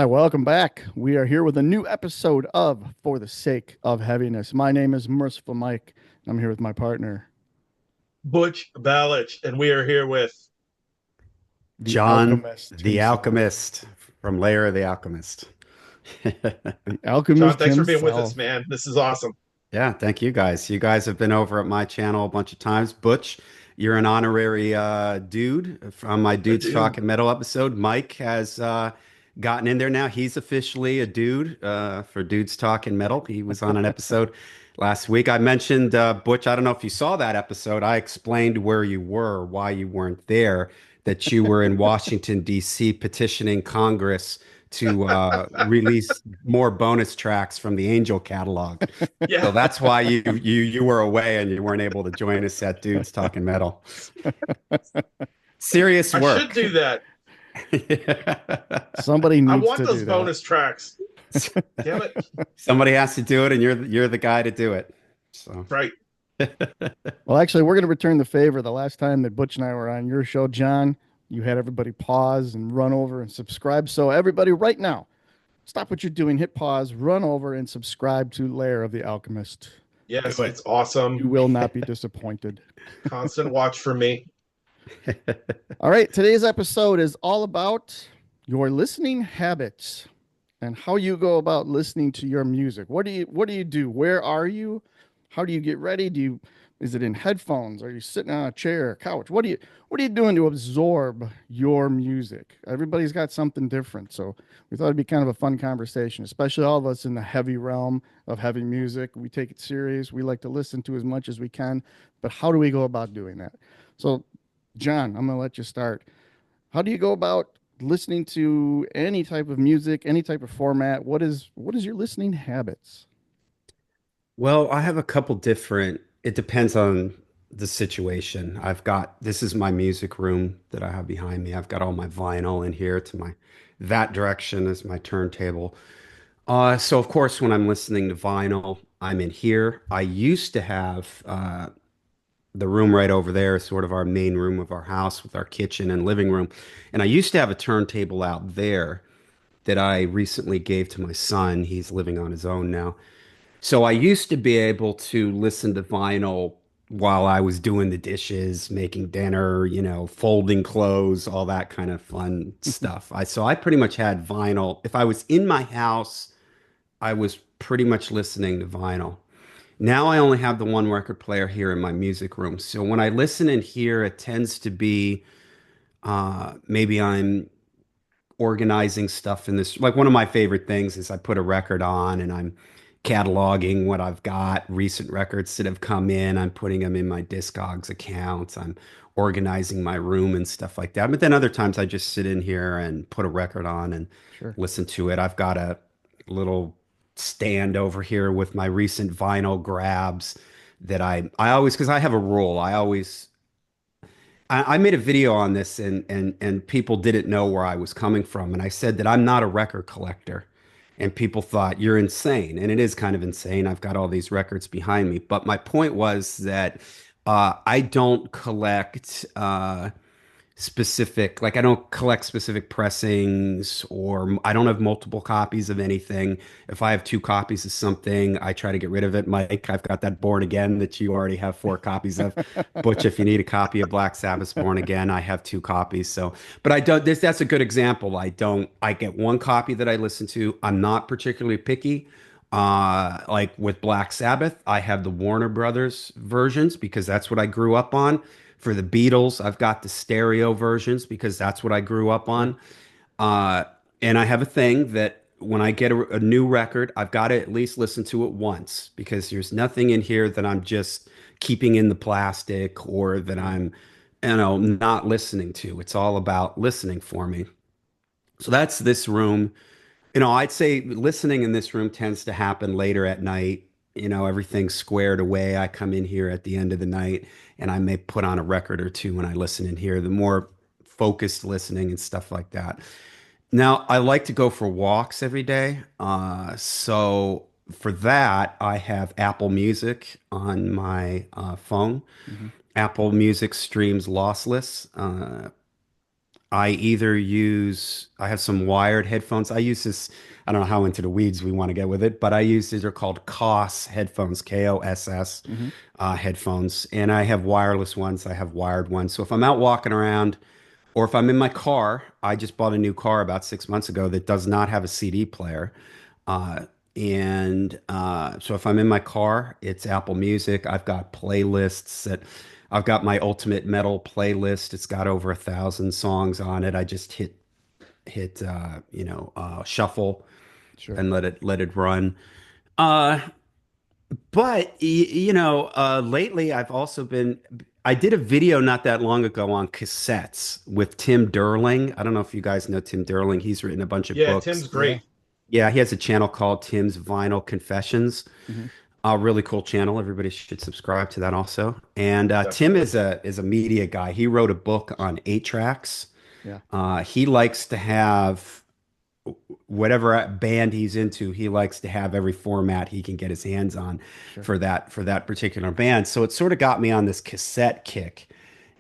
welcome back. We are here with a new episode of For the Sake of Heaviness. My name is Merciful Mike, and I'm here with my partner, Butch Balich, and we are here with the John Alchemist the himself. Alchemist from Lair of the Alchemist. The John. Alchemist Thanks for being with us, himself. man. This is awesome. Yeah, thank you guys. You guys have been over at my channel a bunch of times. Butch, you're an honorary dude from my A Dudes dude. Talking Metal episode. Mike has gotten in there now. He's officially a dude for Dudes Talking Metal. He was on an episode last week. I mentioned Butch. I don't know if you saw that episode. I explained where you were, why you weren't there, that you were in Washington, D.C. petitioning Congress to release more bonus tracks from the Angel catalog. Yeah, So that's why you were away and you weren't able to join us at Dudes Talking Metal. Serious I should work. do that. Somebody I needs want to those do that. bonus tracks. Damn it. Somebody has to do it, and you're the guy to do it. So Right. Well, actually, we're going to return the favor. The last time that Butch and I were on your show, John, you had everybody pause and run over and subscribe. So, everybody, right now, stop what you're doing, hit pause, run over, and subscribe to Lair of the Alchemist. Yes, do it's You awesome. will not be disappointed. Constant watch for me. it. All right, today's episode is all about your listening habits and how you go about listening to your music. What do you do? Where are you? How do you get ready? Is it in headphones? Are you sitting on a chair, couch? What are you doing to absorb your music? Everybody's got something different. So we thought it'd be kind of a fun conversation, especially all of us in the heavy realm of heavy music. We take it serious. We like to listen to as much as we can, but how do we go about doing that? So John, I'm going to let you start. How do you go about listening to any type of music, any type of format? What is your listening habits? Well, I have a couple different, it depends on the situation. This is my music room that I have behind me. I've got all my vinyl in here that direction is my turntable. So of course, when I'm listening to vinyl, I'm in here. I used to have the room right over there is sort of our main room of our house with our kitchen and living room. And I used to have a turntable out there that I recently gave to my son. He's living on his own now. So I used to be able to listen to vinyl while I was doing the dishes, making dinner, folding clothes, all that kind of fun stuff. So I pretty much had vinyl. If I was in my house, I was pretty much listening to vinyl. Now I only have the one record player here in my music room. So when I listen in here, it tends to be maybe I'm organizing stuff in this. Like one of my favorite things is I put a record on and I'm cataloging what I've got, recent records that have come in. I'm putting them in my Discogs account. I'm organizing my room and stuff like that. But then other times I just sit in here and put a record on and Sure. listen to it. I've got a little stand over here with my recent vinyl grabs that I always, because I have a rule. I made a video on this and people didn't know where I was coming from. And I said that I'm not a record collector. And people thought you're insane. And it is kind of insane. I've got all these records behind me. But my point was that I don't collect specific, like I don't collect specific pressings or I don't have multiple copies of anything. If I have two copies of something, I try to get rid of it. Mike, I've got that Born Again that you already have four copies of. Butch, if you need a copy of Black Sabbath's Born Again, I have two copies. So, but I don't, that's a good example. I get one copy that I listen to. I'm not particularly picky. Like with Black Sabbath, I have the Warner Brothers versions because that's what I grew up on. For the Beatles, I've got the stereo versions because that's what I grew up Sure. on. Uh, and I have a thing that when I get a new record, I've got to at least listen to it once because there's nothing in here that I'm just keeping in the plastic or that I'm, not listening to. It's all about listening for me. So that's this room. I'd say listening in this room tends to happen later at night. Everything's squared away. I come in here at the end of the night and I may put on a record or two when I listen in here, the more focused listening and stuff like that. Now, I like to go for walks every day. So for that, I have Apple Music on my phone. Hmm. Apple Music streams lossless. I have some wired headphones. I use this, I don't know how into the weeds we want to get with it, but I use these are called KOSS headphones, KOSS Hmm. headphones. And I have wireless ones, I have wired ones. So if I'm out walking around or if I'm in my car, I just bought a new car about 6 months ago that does not have a CD player. Uh, so if I'm in my car, it's Apple Music. I've got playlists that I've got my Ultimate Metal playlist. It's got over 1,000 songs on it. I just hit shuffle Sure. and let it run. Uh, but lately I've also been. I did a video not that long ago on cassettes with Tim Derling. I don't know if you guys know Tim Derling. He's written a bunch of Yeah, books. Tim's Yeah. great. Yeah, he has a channel called Tim's Vinyl Confessions. Hmm. Really cool channel. Everybody should subscribe to that also. And Tim Definitely. is a media guy. He wrote a book on 8 tracks. Yeah. He likes to have whatever band he's into. He likes to have every format he can get his hands on Sure. for that particular band. So it sort of got me on this cassette kick.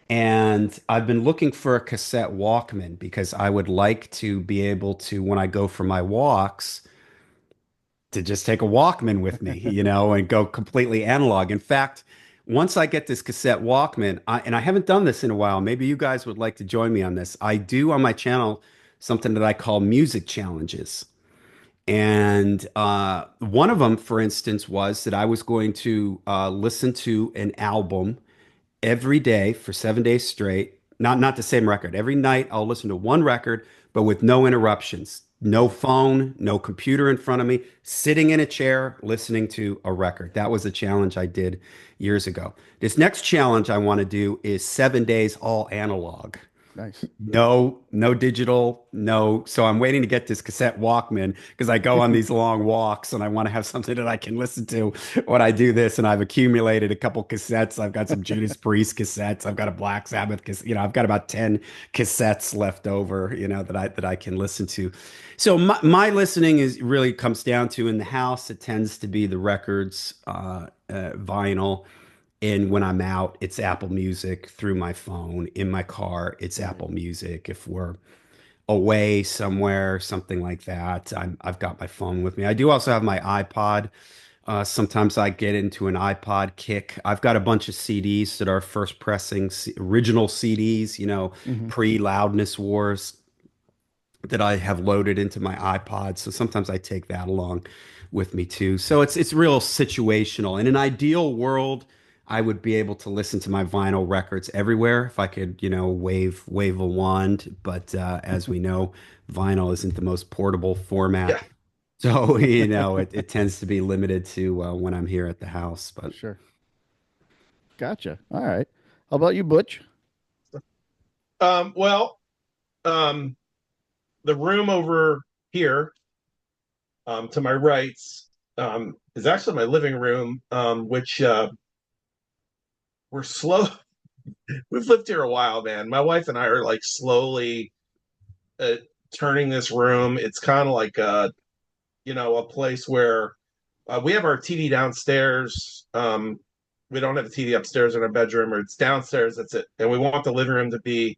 And I've been looking for a cassette Walkman because I would like to be able to, when I go for my walks, to just take a Walkman with me, and go completely analog. In fact, once I get this cassette Walkman, and I haven't done this in a while, maybe you guys would like to join me on this. I do on my channel something that I call music challenges. And one of them, for instance, was that I was going to listen to an album every day for 7 days straight. Not the same record. Every night I'll listen to one record, but with no interruptions. No Yeah. phone, no computer in front of me, sitting in a chair listening to a record. That was a challenge I did years ago. This next challenge I want to do is 7 days all analog. Nice. No, no digital, no. So I'm waiting to get this cassette Walkman because I go on these long walks and I want to have something that I can listen to when I do this. And I've accumulated a couple cassettes. I've got some Judas Priest cassettes. I've got a Black Sabbath I've got about 10 cassettes left over, that I can listen to. So my listening is really comes down to in the house, it tends to be the records, vinyl. And when I'm out, it's Apple Music through my phone. In my car, it's Right. Apple Music. If we're away somewhere, something like that, I've got my phone with me. I do also have my iPod. Sometimes I get into an iPod kick. I've got a bunch of CDs that are first pressing, original CDs, Hmm. pre-Loudness Wars that I have loaded into my iPod. So sometimes I take that along with me too. So it's real situational. In an ideal world, I would be able to listen to my vinyl records everywhere if I could, wave a wand. But as we know, vinyl isn't the most portable Yeah. format. So, it tends to be limited to when I'm here at the house. But Sure. Gotcha. All right. How about you, Butch? Well, um, the room over here, to my rights, is actually my living room, which we're slow. We've lived here a while, man. My wife and I are like slowly uh, turning this room. It's kind of like a place where we have our TV downstairs. We don't have a TV upstairs in our bedroom, or it's downstairs. That's it. And we want the living room to be.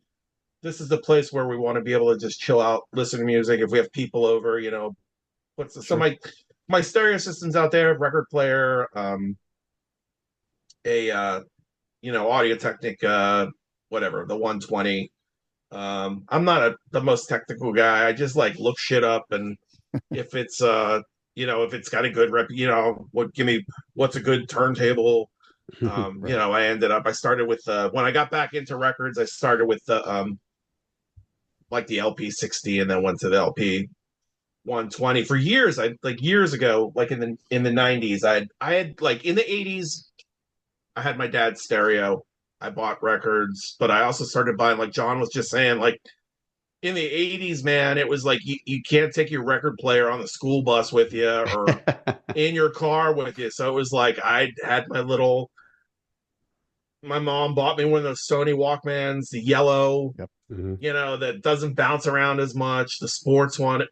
This is the place where we want to be able to just chill out, listen to music. If we have people over, so Sure. my stereo system's out there, record player, a Audio Technica, whatever, the 120. I'm not the most technical guy. I just like look shit up, and if it's if it's got a good rep, what's a good turntable. Right. I started with when I got back into records, I started with the like the LP 60 and then went to the LP 120 for years. I like years ago, like in the 90s, I had like in the 80s, I had my dad's stereo. I bought records, but I also started buying, like John was just saying, like in the 80s, man, it was like you can't take your record player on the school bus with you or in your car with you. So it was like I had my mom bought me one of those Sony Walkmans, the yellow, Yep. Mhm. that doesn't bounce around as much. The sports one,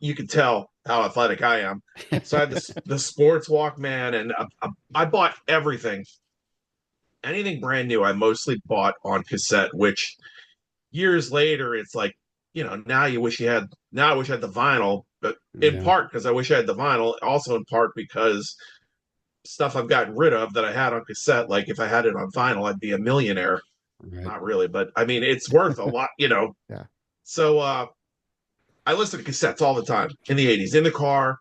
you can tell how athletic I am. So I had the sports Walkman, and I bought everything. Anything brand new, I mostly bought on cassette, which years later, it's like, now you wish you had, now I wish I had the vinyl, but in Yeah. part because I wish I had the vinyl, also in part because stuff I've gotten rid of that I had on cassette, like if I had it on vinyl, I'd be a millionaire. Right. Not really, but I mean, it's worth a lot. Yeah. So I listen to cassettes all the time in the 80s, in the car,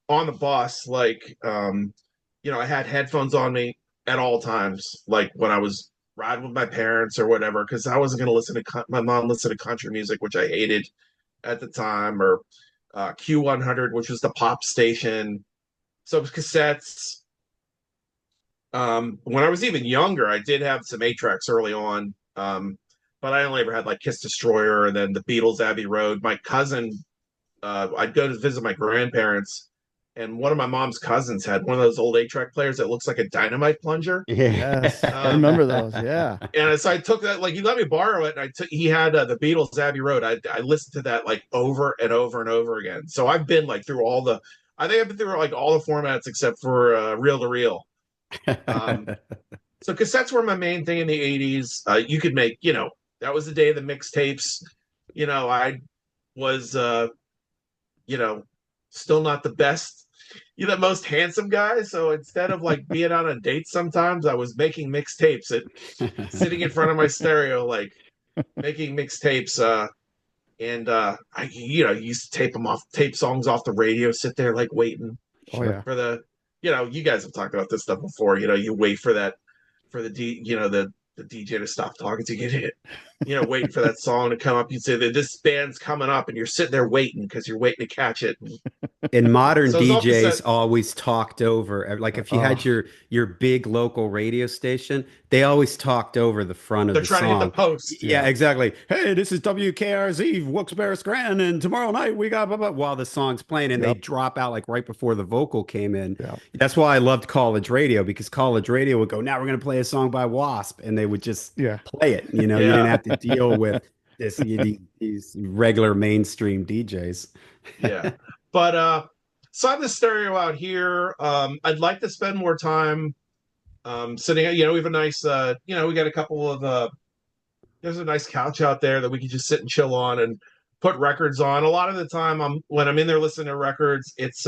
on the bus, like I had headphones on me at all times, like when I was riding with my parents or whatever, because I wasn't going to listen to my mom listened to country music, which I hated at the time, or Q100, which was the pop station. So it was cassettes. When I was even younger, I did have some 8 tracks early on, but I only ever had like Kiss Destroyer and then the Beatles' Abbey Road. My cousin, I'd go to visit my grandparents, and one of my mom's cousins had one of those old 8 track players that looks like a dynamite plunger. Yes, I Um, remember those. Yeah. and so I took that, like he let me borrow it, and he had the Beatles' Abbey Road. I listened to that like over and over and over again. So I've been like through I think I've been through like all the formats except for reel to reel. Um, so cassettes were my main thing in the 80s. You could make, that was the day of the mixtapes. I was, you know, still not the best, the most handsome guy. So instead of like being out on dates, sometimes I was making mixtapes sitting in front of my stereo, like making mixtapes. And I, used to tape songs off the radio, sit there like waiting Oh Sure. yeah. for you guys have talked about this stuff before. You wait for that, for the DJ to stop talking to get hit. Waiting for that song to come up. You'd say that this band's coming up, and you're sitting there waiting because you're waiting to catch it. And modern So it's all DJs cassette. always talked over, like if you had Oh, your big local radio station, they always talked over the front of They're the trying to hit the song. post. Yeah, yeah. exactly. Hey, this is WKRZ, Wilkes-Barre, Scranton, and tomorrow night we got blah, blah, while the song's playing, and they Yep. drop out like right before the vocal came in. Yep. That's why I loved college radio, because college radio would go, now we're gonna play a song by Wasp, and they would just Yeah. play it. You didn't Yeah, have to deal with these regular mainstream DJs. yeah. But so I have the stereo out here. I'd like to spend more time sitting. We have a nice. We got a couple of. There's a nice couch out there that we can just sit and chill on and put records on. A lot of the time, when I'm in there listening to records, it's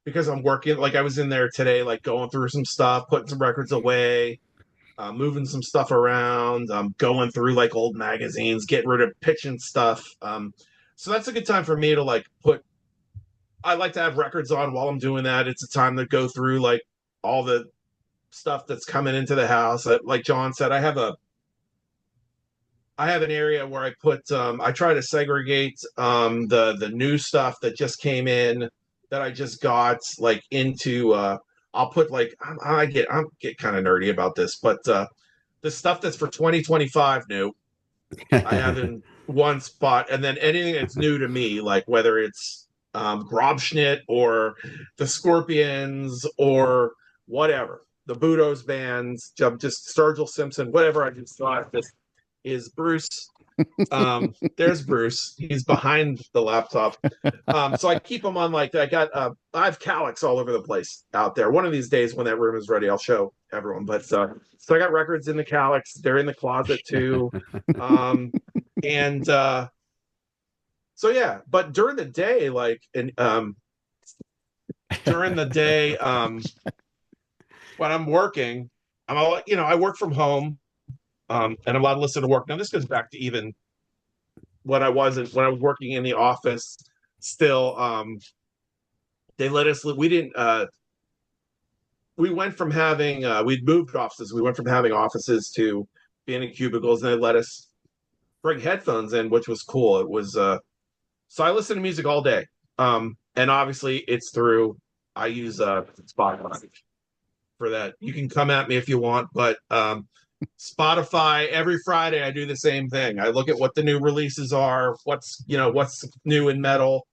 because I'm working. Like I was in there today, like going through some stuff, putting some records away, moving some stuff around, going through like old magazines, getting rid of pitching stuff. So that's a good time for me to like put. I like to have records on while I'm doing that. It's a time to go through like all the stuff that's coming into the house. Like John said, I have an area where I try to segregate the new stuff that just came in, that I just got, like into I'll put like I get kind of nerdy about this, but the stuff that's for 2025 new, I have in one spot, and then anything that's new to me, like whether it's Grobschnitt or the Scorpions or whatever, the Budos bands, just Sturgill Simpson, whatever I just thought this is Bruce. There's Bruce. He's behind the laptop. So I keep him on like that. I have Calyx all over the place out there. One of these days when that room is ready, I'll show everyone. But so I got records in the Calyx. They're in the closet too. And so yeah, but during the day, like and during the day, when I'm working, I work from home, and I'm allowed to listen to work. Now this goes back to even when I was working in the office still. They let us, we didn't, we went from having, we'd moved offices. We went from having offices to being in cubicles, and they let us bring headphones in, which was cool. It was, so I listen to music all day. And obviously it's through, I use Spotify for that. You can come at me if you want, but Spotify, every Friday I do the same thing. I look at what the new releases are, what's new in metal.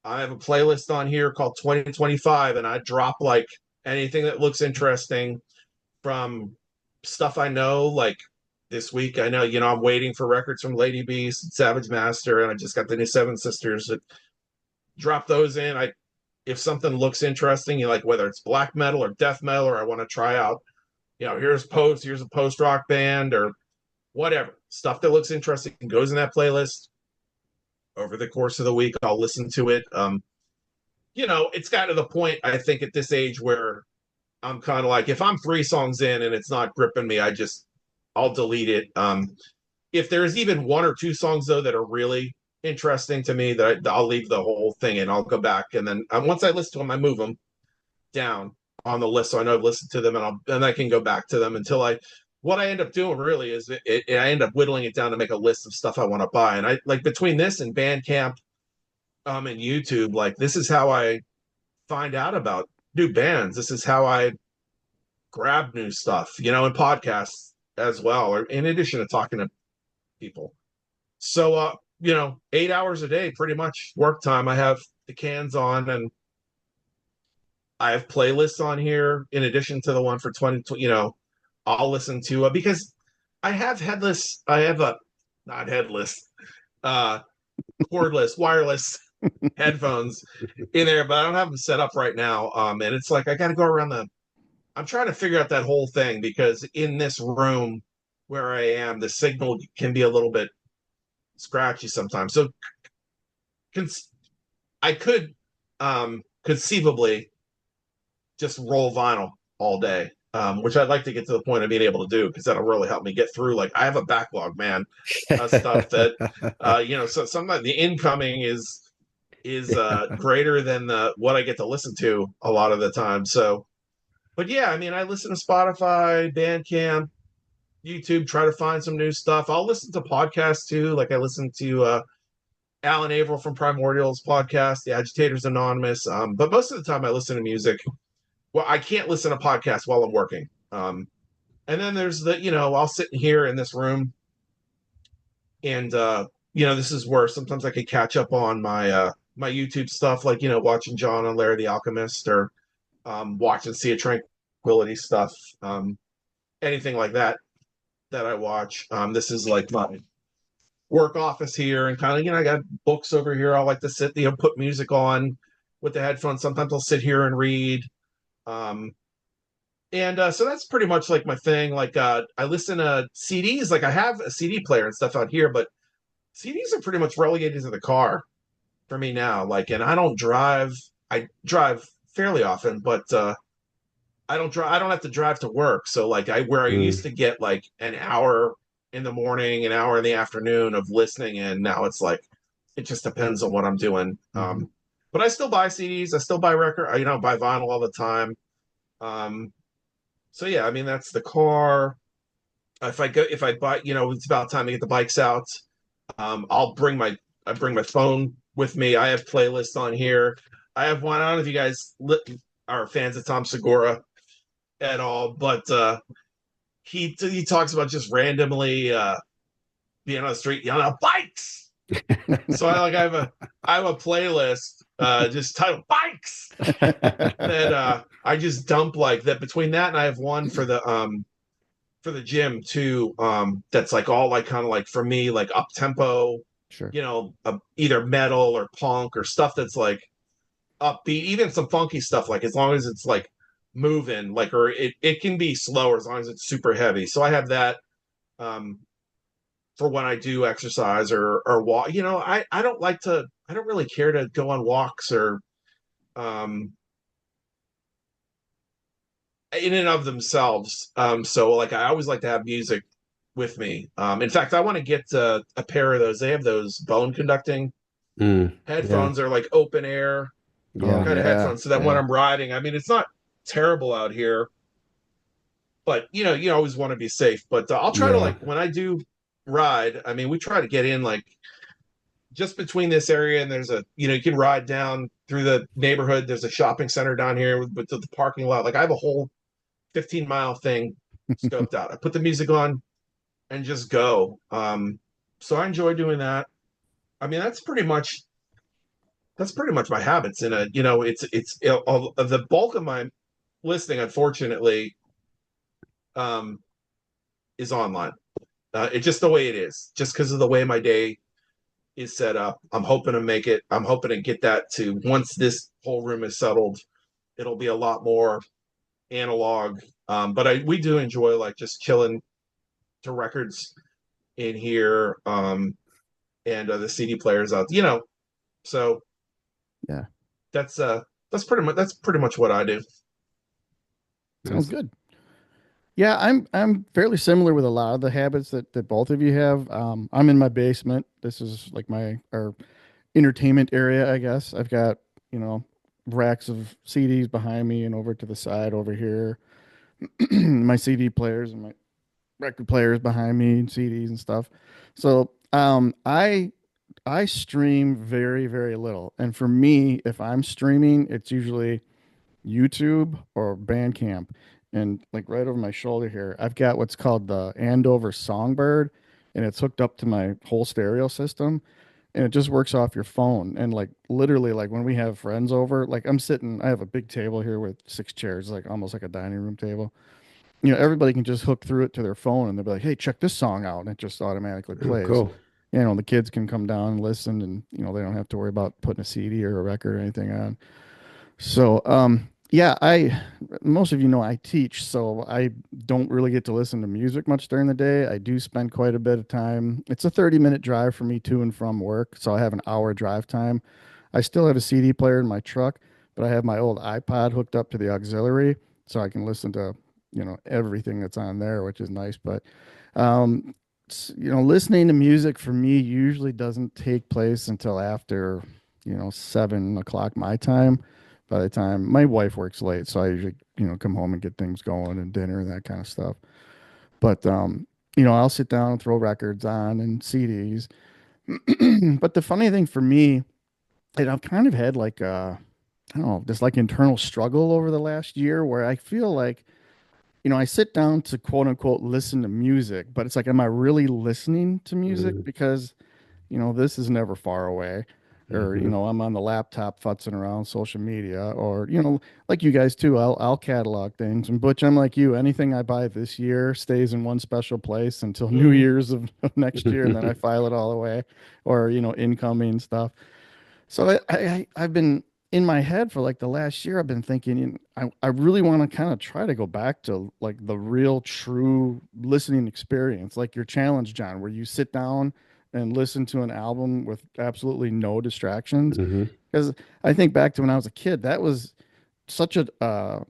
I have a playlist on here called 2025, and I drop like anything that looks interesting, from stuff I know, like this week I know, I'm waiting for records from Lady Beast and Savage Master, and I just got the new Seven Sisters. Drop those in. If something looks interesting, like whether it's black metal or death metal, or I want to try out, here's a post rock band, or whatever stuff that looks interesting goes in that playlist. Over the course of the week, I'll listen to it. It's got to the point, I think, at this age where I'm kind of like, if I'm 3 songs in and it's not gripping me, I'll delete it. If there's even 1 or 2 songs though that are really interesting to me, I'll leave the whole thing and I'll go back, and then once I listen to them, I move them down on the list so I know I've listened to them, and I can go back to them until I. What I end up doing really is I end up whittling it down to make a list of stuff I want to buy, and I like between this and Bandcamp, and YouTube, like this is how I find out about new bands. This is how I grab new stuff, and podcasts as well, or in addition to talking to people. So, 8 hours a day, pretty much work time. I have the cans on, and I have playlists on here in addition to the one for 20. I'll listen to because I have headless. I have a not headless, uh, cordless, wireless headphones in there, but I don't have them set up right now. And it's like I got to go around I'm trying to figure out that whole thing because in this room where I am, the signal can be a little bit scratchy sometimes. So I could conceivably just roll vinyl all day, which I'd like to get to the point of being able to do because that'll really help me get through. Like I have a backlog, man, stuff that so sometimes the incoming is greater than what I get to listen to a lot of the time. So, but yeah, I mean, I listen to Spotify, Bandcamp, YouTube, try to find some new stuff. I'll listen to podcasts too. Like I listen to Alan Averill from Primordial's podcast, The Agitators Anonymous. But most of the time I listen to music. Well, I can't listen to podcasts while I'm working. And then there's I'll sit here in this room and, this is where sometimes I could catch up on my YouTube stuff, like, watching John and Larry the Alchemist or watching Sea of Tranquility stuff, anything like that I watch. This is like my work office here, and kind of, I got books over here. I like to sit, put music on with the headphones. Sometimes I'll sit here and read. So that's pretty much like my thing. Like I listen to CDs. Like I have a CD player and stuff out here, but CDs are pretty much relegated to the car for me now. Like, and I don't drive. I drive fairly often, but I don't drive. I don't have to drive to work. So like where I used Mm. to get like an hour in the morning, an hour in the afternoon of listening, and now it's like it just depends on what I'm doing. Mhm. But I still buy CDs. I still buy record. Buy vinyl all the time. So yeah, I mean that's the car. If I buy, it's about time to get the bikes out. I bring my phone with me. I have playlists on here. I have one. I don't know if you guys are fans of Tom Segura at all, but he talks about just randomly being on the street yelling out bikes. So I have a playlist just titled bikes that I just dump like that. Between that and I have one for the gym too, that's like all like kind of like for me like up tempo, Sure. either metal or punk or stuff that's like upbeat, even some funky stuff, like as long as it's like moving, like, or it can be slower as long as it's super heavy. So I have that um for when I do exercise or walk. I don't really care to go on walks or um in and of themselves. So like I always like to have music with me. In fact, I want to get a pair of those. They have those bone conducting Yeah. headphones. They're like open air Oh Yeah. kind of yeah, headphones, so that when yeah. I'm riding, I mean, it's not terrible out here, but you always want to be safe. But I'll try to Yeah. like when I do ride. I mean, we try to get in like just between this area and there's you can ride down through the neighborhood. There's a shopping center down here with the parking lot. Like I have a whole 15-mile thing scoped out. I put the music on and just go. So I enjoy doing that. I mean, that's pretty much my habits. In a it's the bulk of my listening, unfortunately, um, is online. It's just the way it is, just because of the way my day is set up. I'm hoping to make it. I'm hoping to get that to once this whole room is settled, it'll be a lot more analog. But we do enjoy like just chilling to records in here, and the CD players out. So Yeah, that's uh that's pretty much what I do. sounds Nice. good. Yeah, I'm fairly similar with a lot of the habits that both of you have. I'm in my basement. This is like my our entertainment area, I guess. I've got, you know, racks of CDs behind me and over to the side over here. My CD players and my record players behind me and CDs and stuff. So, I stream very, very little. And for me, if I'm streaming, it's usually YouTube or Bandcamp. And like right over my shoulder here, I've got what's called the Andover Songbird, and it's hooked up to my whole stereo system, and it just works off your phone. And like literally, like when we have friends over, like I'm sitting, I have a big table here with six chairs, like almost like a dining room table. Everybody can just hook through it to their phone, and they'll be like, "Hey, check this song out," and it just automatically Oh, plays. cool. The kids can come down and listen, and they don't have to worry about putting a CD or a record or anything on. So, yeah, most of you know I teach, so I don't really get to listen to music much during the day. I do spend quite a bit of time. It's a 30-minute drive for me to and from work, so I have an hour drive time. I still have a CD player in my truck, but I have my old iPod hooked up to the auxiliary, so I can listen to, everything that's on there, which is nice. But, um, listening to music for me usually doesn't take place until after, 7 o'clock my time. By the time my wife works late, so I usually, come home and get things going and dinner and that kind of stuff. But, I'll sit down and throw records on and CDs. But the funny thing for me, and I've kind of had like I don't know, this like internal struggle over the last year where I feel like, I sit down to quote unquote listen to music, but it's like, am I really listening to music? Mm-hmm. Because this is never far away. Or, Mm-hmm. I'm on the laptop futzing around social media, or, like you guys too, I'll catalog things. And Butch, I'm like you. Anything I buy this year stays in one special place until New Mm. Year's of next year, and then I file it all away, or, incoming stuff. So I've been in my head for like the last year. I've been thinking, I really want to kind of try to go back to like the real, true listening experience, like your challenge, John, where you sit down and listen to an album with absolutely no distractions. Mm-hmm. Because I think back to when I was a kid, that was such a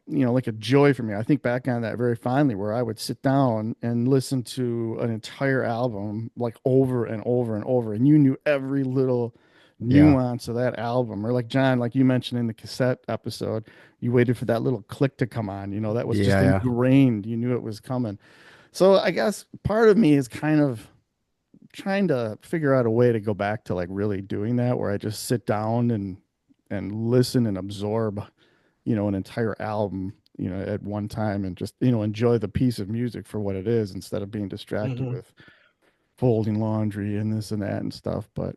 like a joy for me. I think back on that very fondly, where I would sit down and listen to an entire album like over and over and over, and you knew every little Yeah. nuance of that album. Or like John, like you mentioned in the cassette episode, you waited for that little click to come on. That was just Yeah. Yeah. ingrained. You knew it was coming. So I guess part of me is kind of trying to figure out a way to go back to like really doing that, where I just sit down and listen and absorb, an entire album, at one time, and just, enjoy the piece of music for what it is instead of being distracted Hmm. with folding laundry and this and that and stuff. But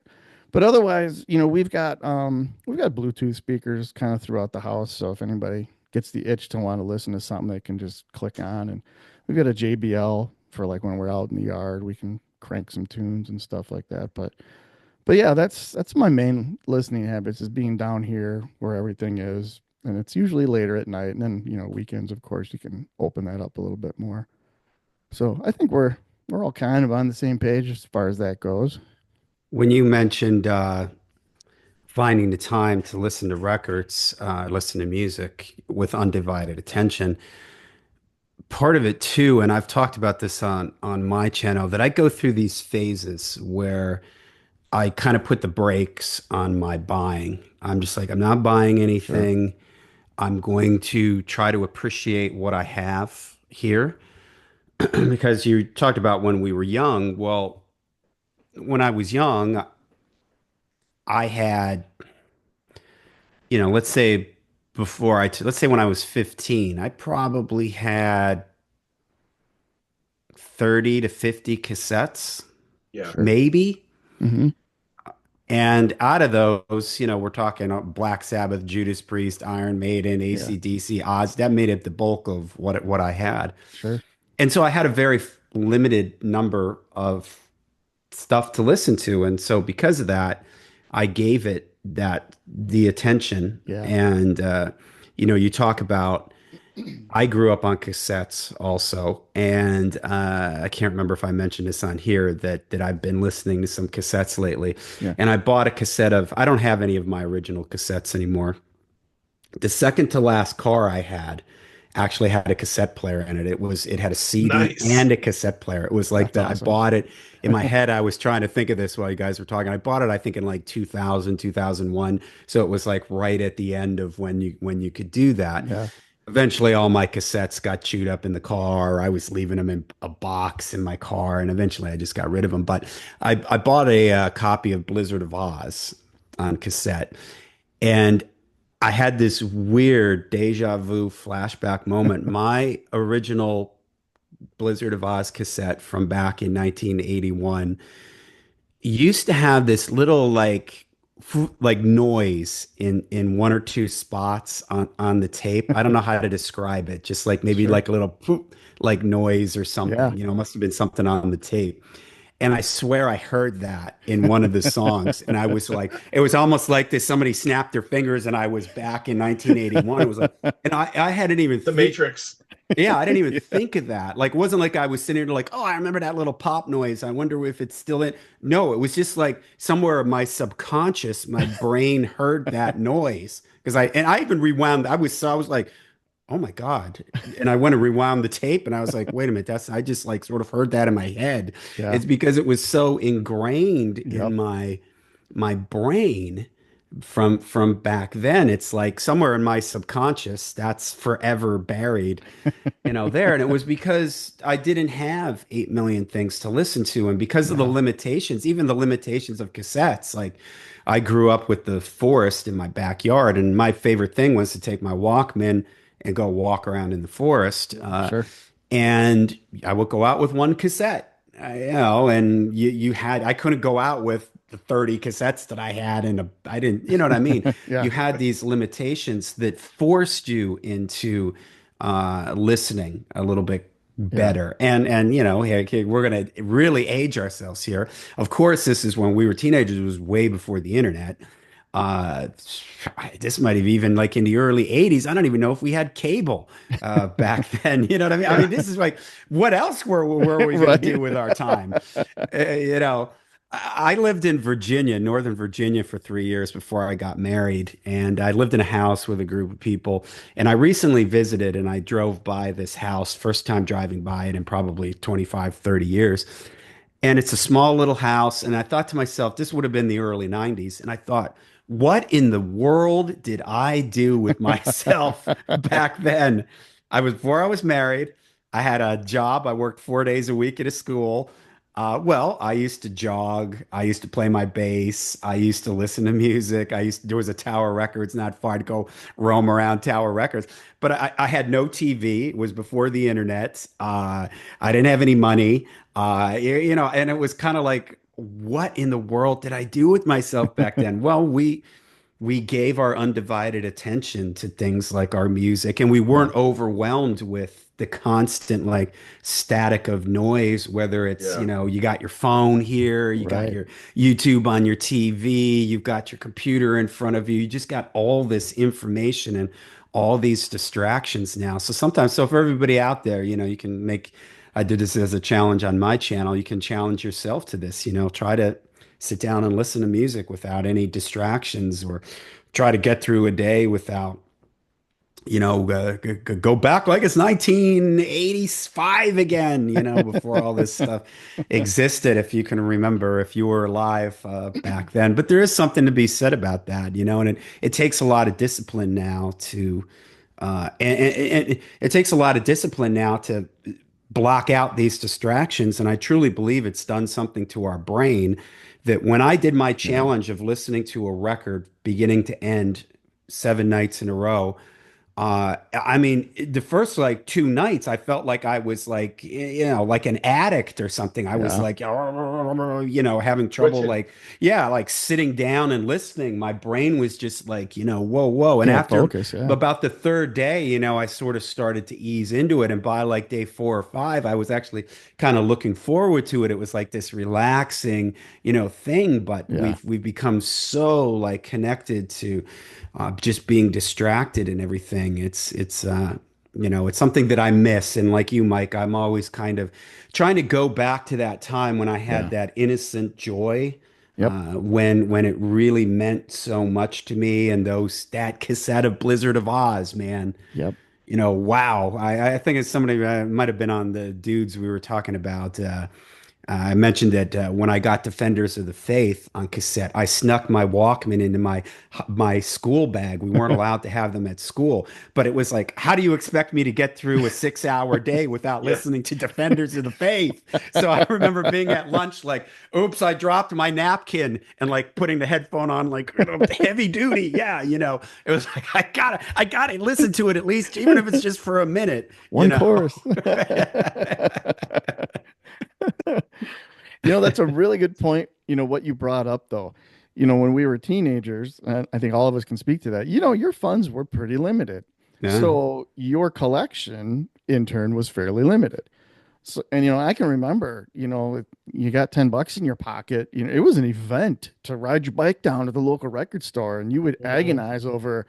otherwise, we've got Bluetooth speakers kind of throughout the house. So if anybody gets the itch to want to listen to something, they can just click on. And we've got a JBL for like when we're out in the yard, we can crank some tunes and stuff like that. But yeah, that's my main listening habits, is being down here where everything is. And it's usually later at night. And then, weekends, of course, you can open that up a little bit more. So I think we're all kind of on the same page as far as that goes. When you mentioned finding the time to listen to records, listen to music with undivided attention, part of it too, and I've talked about this on my channel, that I go through these phases where I kind of put the brakes on my buying. I'm just like, I'm not buying Sure. anything. I'm going to try to appreciate what I have here. Because you talked about when we were young. Well, when I was young, I had, let's say let's say when I was 15, I probably had 30 to 50 cassettes, Yeah. Sure. maybe. Mm-hmm. And out of those, we're talking Black Sabbath, Judas Priest, Iron Maiden, Yeah. AC/DC, Oz. That made up the bulk of what I had. Sure. And so I had a very limited number of stuff to listen to. And so because of that, I gave it the attention. Yeah. And you talk about I grew up on cassettes also, and I can't remember if I mentioned this on here that I've been listening to some cassettes lately. Yeah. And I bought a cassette of, I don't have any of my original cassettes anymore. The second to last car I had actually had a cassette player in it. It had a CD Nice. and a cassette player. It was like That's that. I awesome. bought it in my head. I was trying to think of this while you guys were talking. I bought it, I think, in like 2000, 2001. So it was like right at the end of when you could do that. Yeah. Eventually, all my cassettes got chewed up in the car. I was leaving them in a box in my car, and eventually I just got rid of them. But I bought a, copy of Blizzard of Oz on cassette, and I had this weird deja vu flashback moment. My original Blizzard of Oz cassette from back in 1981 used to have this little like noise in one or two spots on the tape. I don't know how to describe it. Just like maybe Sure. like a little poop like noise or Yeah. something. Must have been something on the tape. And I swear I heard that in one of the songs. And I was like, it was almost like this somebody snapped their fingers and I was back in 1981. It was like, and I hadn't even The think Matrix. yeah, I didn't even Yeah. think of that. Like, it wasn't like I was sitting there like, oh, I remember that little pop noise. I wonder if it's still in. No, it was just like somewhere in my subconscious, my brain heard that noise because I even rewound. I was like, oh my God. And I went to rewound the tape and I was like, wait a minute, I just like sort of heard that in my head. Yeah. It's because it was so ingrained in Yep. my brain from back then. It's like somewhere in my subconscious that's forever buried there. And it was because I didn't have 8 million things to listen to. And because of the Yeah. limitations, even the limitations of cassettes, like I grew up with the forest in my backyard. And my favorite thing was to take my Walkman and go walk around in the forest. Sure. And I would go out with one cassette, and I couldn't go out with the 30 cassettes that I had. And I didn't, you know what I mean? Yeah. You had these limitations that forced you into listening a little bit Yeah. better. And hey, we're gonna really age ourselves here. Of course, this is when we were teenagers. It was way before the internet. Uh, this might have even like in the early 80s. I don't even know if we had cable back then. You know what I mean? I Yeah. mean, this is like, what else were we going to Right. do with our time? You know, I lived in Virginia, Northern Virginia, for 3 years before I got married. And I lived in a house with a group of people. And I recently visited and I drove by this house, first time driving by it in probably 25, 30 years. And it's a small little house. And I thought to myself, this would have been the early 90s. And I thought, what in the world did I do with myself back then? Before I was married, I had a job. I worked 4 days a week at a school. Well, I used to jog. I used to play my bass. I used to listen to music. There was a Tower Records not far to go roam around Tower Records. But I had no TV. It was before the internet. I didn't have any money. And it was kind of like, what in the world did I do with myself back then? Well, we gave our undivided attention to things like our music, and we Yeah. weren't overwhelmed with the constant like static of noise, whether it's, Yeah. you got your phone here, you got Right. your YouTube on your TV, you've got your computer in front of you, you just got all this information and all these distractions now. So for everybody out there, you can I did this as a challenge on my channel. You can challenge yourself to this, try to sit down and listen to music without any distractions, or try to get through a day without, go back like it's 1985 again, before all this stuff existed, if you can remember, if you were alive back then. But there is something to be said about that, and it takes a lot of discipline now and it takes a lot of discipline now to block out these distractions. And I truly believe it's done something to our brain that when I did my Yeah. challenge of listening to a record beginning to end 7 nights in a row, I mean, the first like 2 nights, I felt like I was like, like an addict or something. I was Yeah. like, having trouble, Switching. like, yeah, like sitting down and listening. My brain was just like, whoa, whoa. And Can't after focus. Yeah. about the third day, I sort of started to ease into it. And by like day 4 or 5, I was actually kind of looking forward to it. It was like this relaxing, thing. But Yeah. we've become so like connected to just being distracted and everything. It's something that I miss. And like you, Mike, I'm always kind of trying to go back to that time when I had Yeah. that innocent joy, Yep. when it really meant so much to me. And that cassette of Blizzard of Oz, man. Yep. Wow. I think it's somebody might have been on the dudes we were talking about. I mentioned that when I got Defenders of the Faith on cassette, I snuck my Walkman into my school bag. We weren't allowed to have them at school, but it was like, how do you expect me to get through a 6 hour day without Yeah. listening to Defenders of the Faith? So I remember being at lunch, like, oops, I dropped my napkin, and like putting the headphone on, like, heavy duty. Yeah, it was like I gotta listen to it at least, even if it's just for a minute, you One know. chorus. That's a really good point. What you brought up, though. When we were teenagers, and I think all of us can speak to that, your funds were pretty limited. Yeah. So your collection, in turn, was fairly limited. So, and I can remember, you got $10 in your pocket. It was an event to ride your bike down to the local record store, and you would Mhm. agonize over,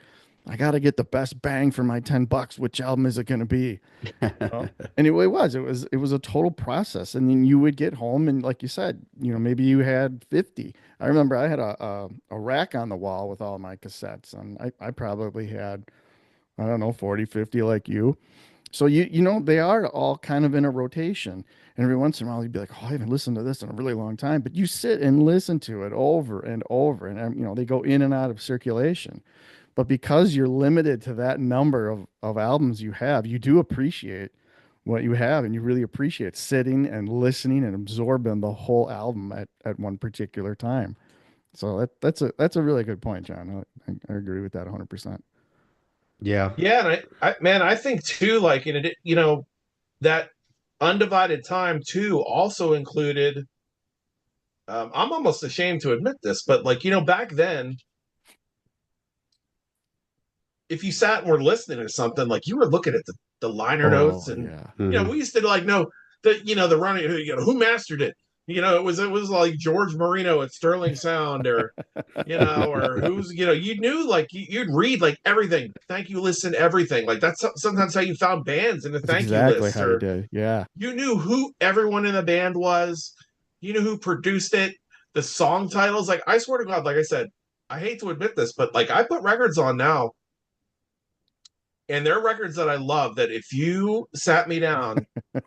I got to get the best bang for my $10. Which album is it going to be? And it was a total process. And then you would get home, and like you said, maybe you had 50. I remember I had a rack on the wall with all my cassettes, and I probably had, I don't know, 40, 50 like you. So they are all kind of in a rotation. And every once in a while you'd be like, oh, I haven't listened to this in a really long time. But you sit and listen to it over and over, and they go in and out of circulation. But because you're limited to that number of albums you have, you do appreciate what you have, and you really appreciate sitting and listening and absorbing the whole album at one particular time. So that's a really good point, John. I agree with that 100%. Yeah. Yeah, and man, I think too, like in it, that undivided time too also included. I'm almost ashamed to admit this, but like back then, if you sat and were listening to something, like you were looking at the liner notes, Oh and yeah. Hmm. we used to like know that the running who mastered it. It was like George Marino at Sterling Sound, or or who's you knew, like you'd read like everything. Thank you list and everything. Like that's sometimes how you found bands in the That's thank you exactly lists, how you or did. Yeah. you knew who everyone in the band was. You knew who produced it, the song titles. Like I swear to God, like I said, I hate to admit this, but like I put records on now, and there are records that I love that if you sat me down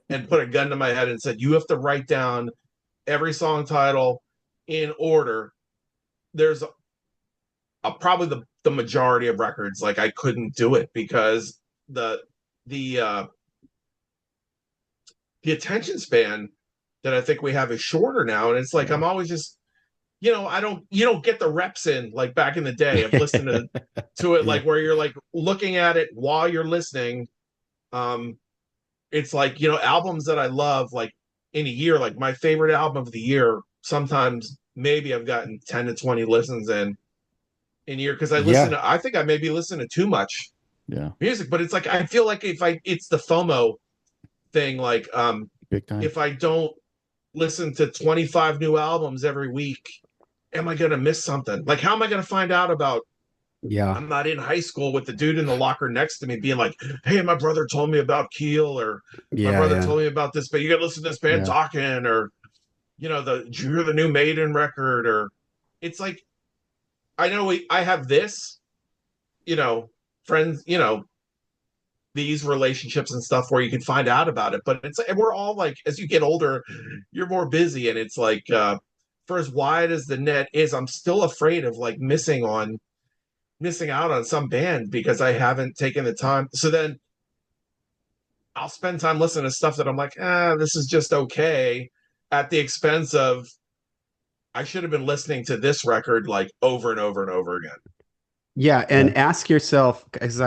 and put a gun to my head and said you have to write down every song title in order, there's probably the majority of records like I couldn't do it because the the attention span that I think we have is shorter now, and it's like Yeah. I'm always just I don't you don't get the reps in like back in the day of listening to it, Yeah. like where you're like looking at it while you're listening. um it's like albums that I love, like in a year, like my favorite album of the year, sometimes maybe I've gotten 10 to 20 listens in a year, because Yeah. I think I maybe listen to too much Yeah. music. But it's like I feel like if I it's the FOMO thing, like Big time. if I don't listen to 25 new albums every week, am I going to miss something? Like how am I going to find out about, Yeah. I'm not in high school with the dude in the locker next to me being like, hey, my brother told me about Keel, or my Yeah. brother Yeah. told me about this, but you got to listen to this band Yeah. talking, or did you hear the new Maiden record? Or it's like, I know I have this, you know friends, these relationships and stuff where you can find out about it. But and we're all like, as you get older, you're more busy, and it's like, for as wide as the net is, I'm still afraid of like missing out on some band because I haven't taken the time. So then I'll spend time listening to stuff that I'm like, this is just okay, at the expense of, I should have been listening to this record like over and over and over again. Yeah, Yeah. and ask yourself, because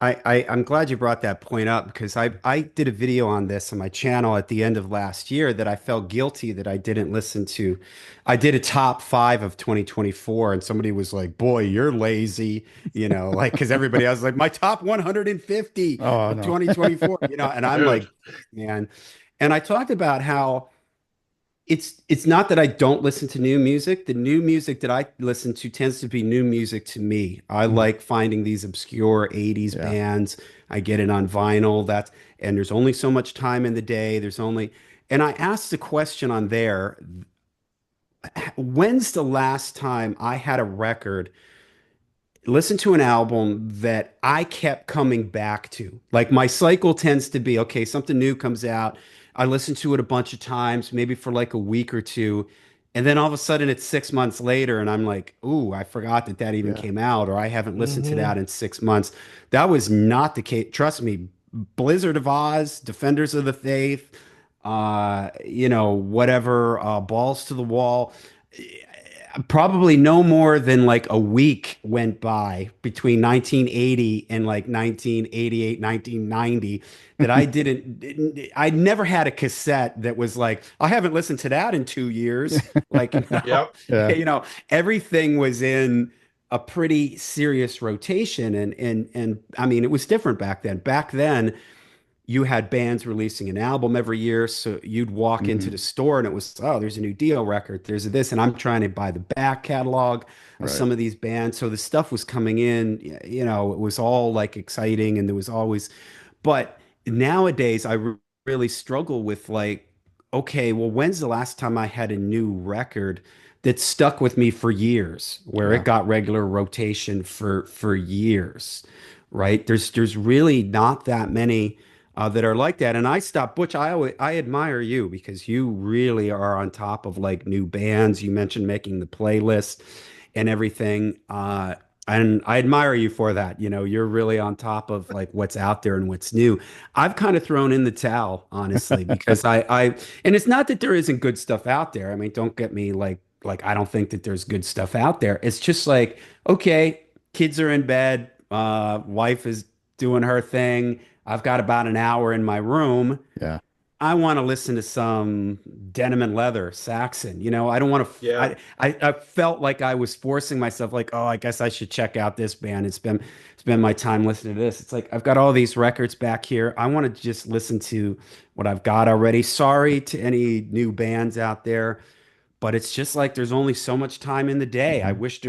I'm glad you brought that point up, because I did a video on this on my channel at the end of last year that I felt guilty that I didn't listen to. I did a top five of 2024, and somebody was like, "Boy, you're lazy," like because everybody else was like, "My top 150 Oh of no. 2024," and I'm Dude. like, man. And I talked about how it's not that I don't listen to new music. The new music that I listen to tends to be new music to me. I Mhm. like finding these obscure 80s Yeah. bands. I get it on vinyl. That's and there's only so much time in the day. There's only and I asked the question on there, when's the last time I had a record listen to an album that I kept coming back to. Like my cycle tends to be, okay, something new comes out. I listen to it a bunch of times, maybe for like a week or two. And then all of a sudden it's 6 months later and I'm like, ooh, I forgot that that even Yeah. came out, or I haven't listened to Hmm. that in 6 months. That was not the case. Trust me, Blizzard of Oz, Defenders of the Faith, whatever, Balls to the Wall, probably no more than like a week went by between 1980 and like 1988, 1990 that I never had a cassette that was like, I haven't listened to that in 2 years. Like, Yep. Yeah. you know, everything was in a pretty serious rotation. And I mean, it was different back then. Back then, you had bands releasing an album every year. So you'd walk into Hmm. the store and it was, oh, there's a new Dio record. There's this. And I'm trying to buy the back catalog of Right. some of these bands. So the stuff was coming in, it was all like exciting and there was always, but nowadays really struggle with like, okay, well, when's the last time I had a new record that stuck with me for years, where Yeah. it got regular rotation for years, right? There's really not that many that are like that. And I stopped, Butch. I admire you because you really are on top of like new bands. You mentioned making the playlist and everything. And I admire you for that. You're really on top of like what's out there and what's new. I've kind of thrown in the towel, honestly, because and it's not that there isn't good stuff out there. I mean, don't get me like I don't think that there's good stuff out there. It's just like, okay, kids are in bed, wife is doing her thing. I've got about an hour in my room. Yeah. I want to listen to some Denim and Leather, Saxon. I don't want to. Yeah. I felt like I was forcing myself. Like, oh, I guess I should check out this band. It's been my time listening to this. It's like I've got all these records back here. I want to just listen to what I've got already. Sorry to any new bands out there, but it's just like there's only so much time in the day. I Hmm. wish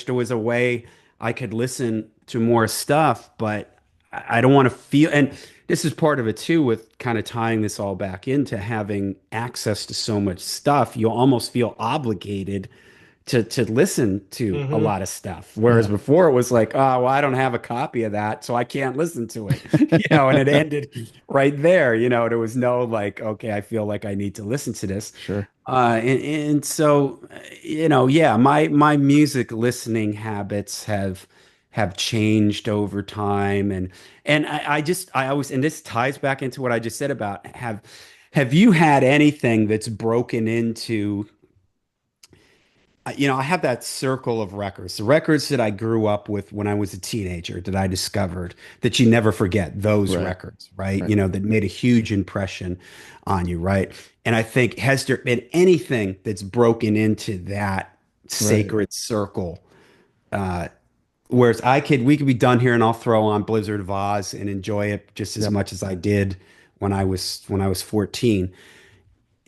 there was a way I could listen to more stuff, but I don't want to feel, and this is part of it too, with kind of tying this all back into having access to so much stuff. You almost feel obligated to listen to a Hmm. lot of stuff. Whereas Yeah. before it was like, oh, well, I don't have a copy of that, so I can't listen to it. And it ended right there. There was no like, okay, I feel like I need to listen to this. Sure. And so, yeah, my music listening habits have changed over time, and I always, and this ties back into what I just said about have you had anything that's broken into, I have that circle of records, the records that I grew up with when I was a teenager that I discovered that you never forget those Right. records, right? Right. That made a huge impression on you, right? And I think, has there been anything that's broken into that Right. sacred circle? Uh, Whereas we could be done here and I'll throw on Blizzard of Oz and enjoy it just as Yep. much as I did when I was 14.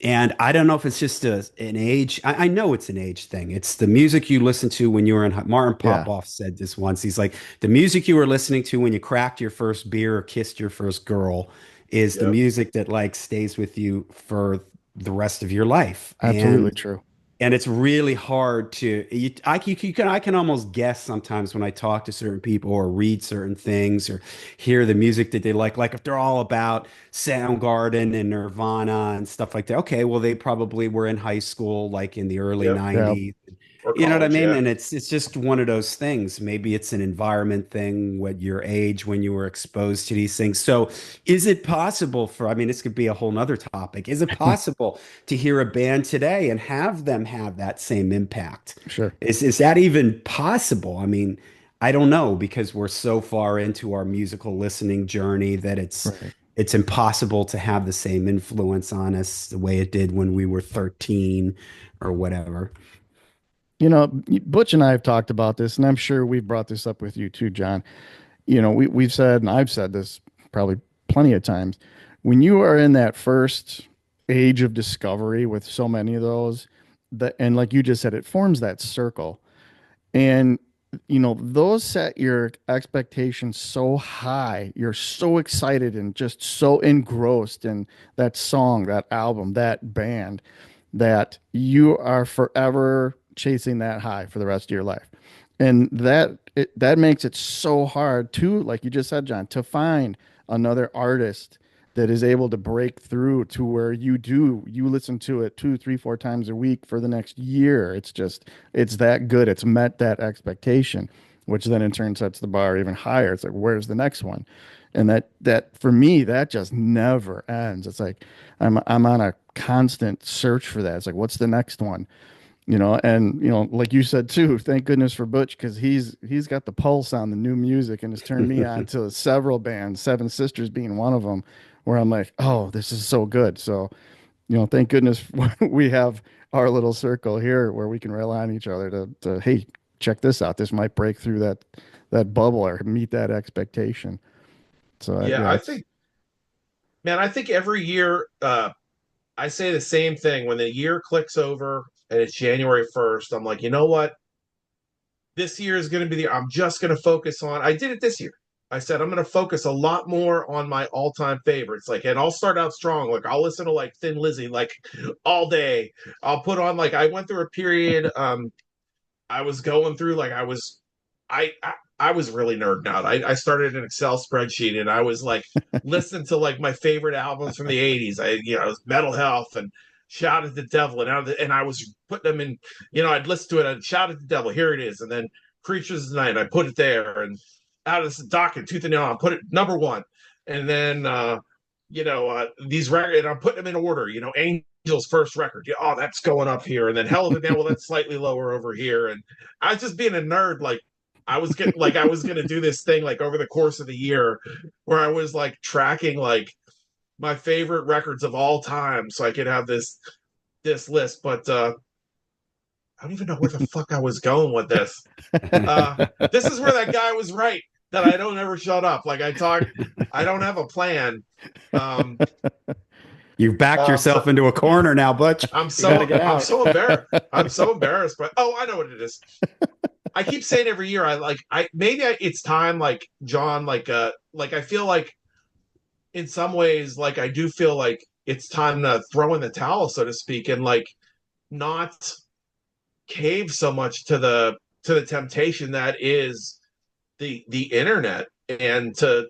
And I don't know if it's just an age. I know it's an age thing. It's the music you listen to when you were in. Martin Yeah. Popoff said this once. He's like, the music you were listening to when you cracked your first beer or kissed your first girl is the Yep. music that like stays with you for the rest of your life. Absolutely true. And it's really hard to I can almost guess sometimes when I talk to certain people or read certain things or hear the music that they like if they're all about Soundgarden and Nirvana and stuff like that. Okay, well they probably were in high school like in the early Yep. Yeah. 90s. Or You know what I college. mean? Yeah. And it's just one of those things. Maybe it's an environment thing, what your age when you were exposed to these things. So is it possible I mean, this could be a whole nother topic. Is it possible to hear a band today and have them have that same impact? Sure. Is that even possible? I mean, I don't know because we're so far into our musical listening journey that it's Right. it's impossible to have the same influence on us the way it did when we were 13 or whatever. Butch and I have talked about this, and I'm sure we've brought this up with you too, John. We've said, and I've said this probably plenty of times, when you are in that first age of discovery with so many of those that, and like you just said, it forms that circle. And those set your expectations so high. You're so excited and just so engrossed in that song, that album, that band, that you are forever chasing that high for the rest of your life. And that makes it so hard to, like you just said, John, to find another artist that is able to break through to where you listen to it two, three, four times a week for the next year. It's that good. It's met that expectation, which then in turn sets the bar even higher. It's like, where's the next one? And that for me, that just never ends. It's like I'm on a constant search for that. It's like, what's the next one? And like you said too, thank goodness for Butch, because he's got the pulse on the new music and has turned me on to several bands, Seven Sisters being one of them, where I'm like, oh, this is so good. So, thank goodness we have our little circle here where we can rely on each other to hey, check this out. This might break through that bubble or meet that expectation. So Yeah, yeah, I it's think, man, I think every year, I say the same thing when the year clicks over and it's January 1st. I'm like, you know what? This year is going to be I'm just going to focus on, I did it this year. I said, I'm going to focus a lot more on my all time favorites. Like, and I'll start out strong. Like, I'll listen to like Thin Lizzy, like all day. I'll put on, like, I went through a period, I was going through, like, I was really nerding out. I started an Excel spreadsheet and I was like listening to like my favorite albums from the 80s. It was Metal Health and Shout at the Devil, and I was putting them in, I'd listen to it and Shout at the Devil, here it is, and then Creatures of the Night, I put it there, and out of this docket, Tooth and Nail, I put it number one. And then these records, and I'm putting them in order, Angel's first record. Yeah, oh, that's going up here, and then Hell of a Man, well, that's slightly lower over here. And I was just being a nerd, like I was gonna do this thing like over the course of the year where I was like tracking like my favorite records of all time so I could have this list. But I don't even know where the fuck I was going with this. Uh this is where that guy was right, that I don't ever shut up. Like I don't have a plan. Um You've backed so yourself into a corner now, Butch. you got to get I'm out. so embarrassed. I'm so embarrassed, but oh, I know what it is. I keep saying every year, it's time, like John, like I feel like in some ways, like I do feel like it's time to throw in the towel, so to speak, and like not cave so much to the temptation that is the internet, and to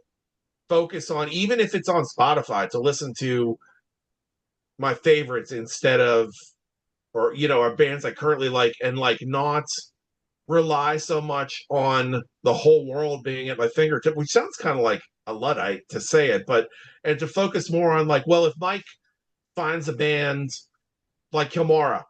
focus on, even if it's on Spotify, to listen to my favorites instead of, or our bands I currently like, and like not rely so much on the whole world being at my fingertip, which sounds kind of like a Luddite to say it, but and to focus more on, like, well, if Mike finds a band like Kilmora,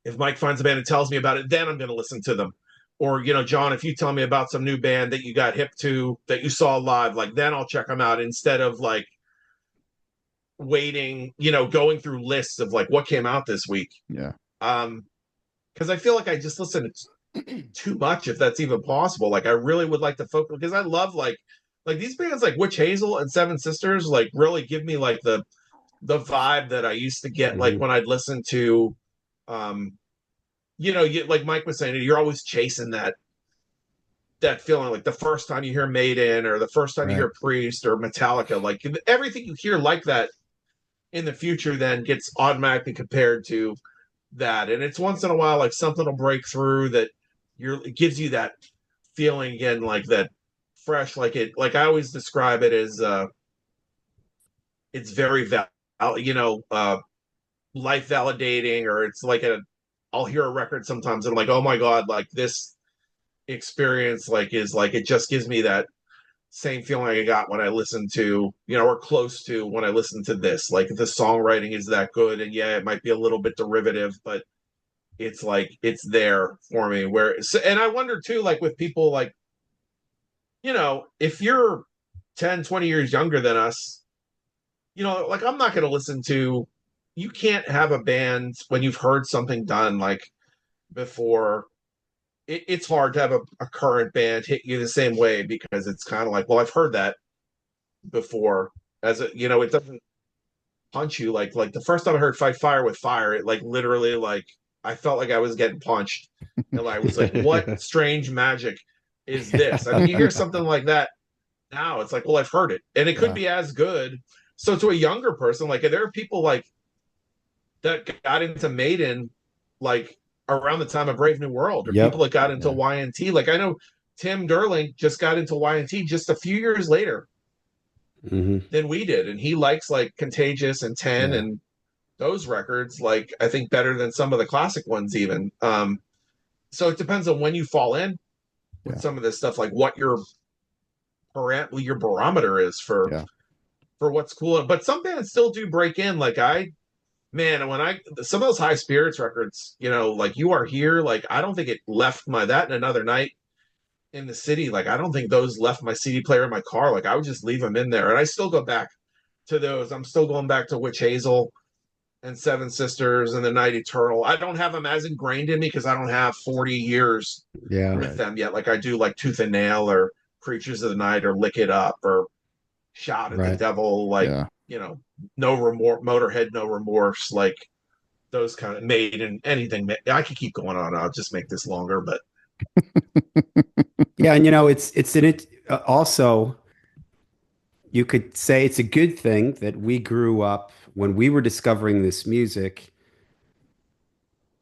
if Mike finds a band and tells me about it, then I'm going to listen to them. Or, John, if you tell me about some new band that you got hip to, that you saw live, like, then I'll check them out, instead of like waiting, going through lists of like what came out this week. Yeah. Because I feel like I just listen too much, if that's even possible. Like, I really would like to focus, because I love like these bands like Witch Hazel and Seven Sisters, like really give me like the vibe that I used to get, like Mhm. when I'd listen to um like Mike was saying, you're always chasing that feeling, like the first time you hear Maiden, or the first time you Right. hear Priest or Metallica, like everything you hear like that in the future then gets automatically compared to that. And it's once in a while, like something will break through that it gives you that feeling again, like that fresh, like I always describe it as it's very life validating, or it's like I'll hear a record sometimes and I'm like, oh my god, like this experience, like, is like, it just gives me that same feeling I got when I listen to, or close to when I listen to this. Like, the songwriting is that good, and yeah, it might be a little bit derivative, but it's like it's there for me. And I wonder too, like with people, like, if you're 10, 20 years younger than us, like, I'm not going to listen to, you can't have a band when you've heard something done like before. It's hard to have a current band hit you the same way, because it's kind of like, well, I've heard that before. As a, it doesn't. punch you. Like the first time I heard Fight Fire with Fire, it like literally like I felt like I was getting punched. And I was like, what strange magic is this? I mean, you hear something like that now, it's like, well, I've heard it. And it could Yeah. be as good. So to a younger person, like there are people like that got into Maiden like around the time of Brave New World, or people Yep. that got into Yeah. YNT. Like I know Tim Derling just got into YNT just a few years later Hmm. than we did, and he likes like Contagious and Ten Yeah. and those records, like I think better than some of the classic ones even. So it depends on when you fall in with Yeah. some of this stuff, like what your barometer is Yeah. for what's cool. But some bands still do break in. Like man, when I some of those High Spirits records, like You Are Here, like I don't think it left my that and Another Night in the City. Like I don't think those left my CD player in my car. Like I would just leave them in there, and I still go back to those. I'm still going back to Witch Hazel and Seven Sisters and The Night Eternal. I don't have them as ingrained in me because I don't have 40 years Yeah. with Right. them yet. Like I do, like Tooth and Nail or Creatures of the Night or Lick It Up or Shout at the Right. Devil. Like Yeah. No Remorse, Motorhead, No Remorse. Like those kind of Maiden, anything. I could keep going on. I'll just make this longer, but Yeah, and it's in it also you could say it's a good thing that we grew up when we were discovering this music.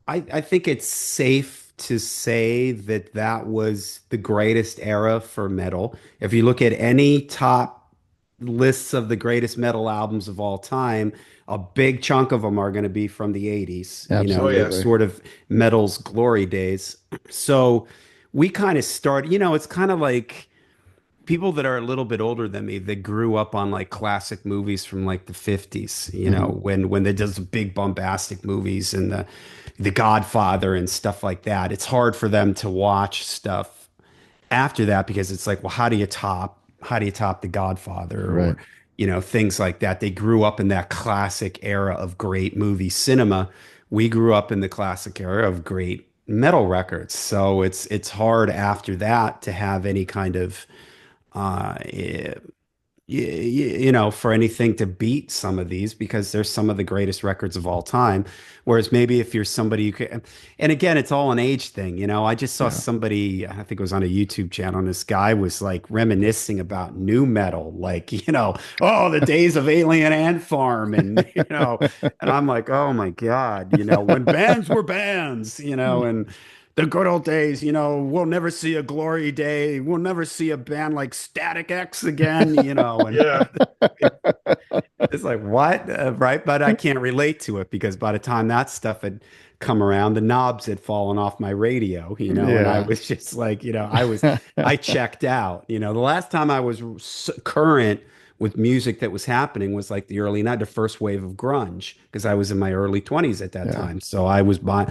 I think it's safe to say that that was the greatest era for metal. If you look at any top lists of the greatest metal albums of all time, a big chunk of them are going to be from the 80s, oh yeah, Absolutely. sort of metal's glory days. So we kind of start, it's kind of like people that are a little bit older than me that grew up on like classic movies from like the 50s, Hmm. when they does big bombastic movies and the Godfather and stuff like that. It's hard for them to watch stuff after that because it's like, well, how do you top the Godfather Right. or things like that. They grew up in that classic era of great movie cinema. We grew up in the classic era of great metal records. So it's hard after that to have any kind of uh, for anything to beat some of these because they're some of the greatest records of all time. Whereas maybe if you're somebody you could, and again, it's all an age thing. I just saw Yeah. somebody, I think it was on a YouTube channel, and this guy was like reminiscing about new metal, like, oh, the days of Alien Ant Farm, and, and I'm like, oh my God, when bands were bands, and the good old days, we'll never see a glory day. We'll never see a band like Static X again, and yeah, it's like, what? Right. But I can't relate to it because by the time that stuff had come around, the knobs had fallen off my radio, and I Yeah. was just like, I checked out. The last time I was current with music that was happening was like the first wave of grunge, because I was in my early 20s at that Yeah. time. So I was buying,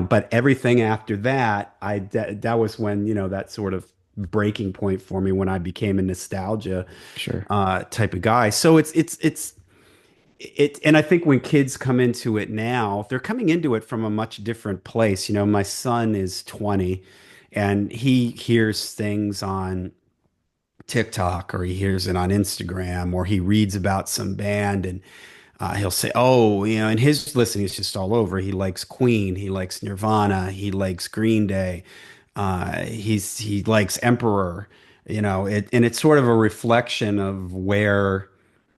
but everything after that, that was when, that sort of breaking point for me when I became a nostalgia Sure. type of guy. So and I think when kids come into it now, they're coming into it from a much different place. My son is 20 and he hears things on TikTok or he hears it on Instagram or he reads about some band and he'll say, oh, and his listening is just all over. He likes Queen, he likes Nirvana, he likes Green Day, he likes Emperor, and it's sort of a reflection of where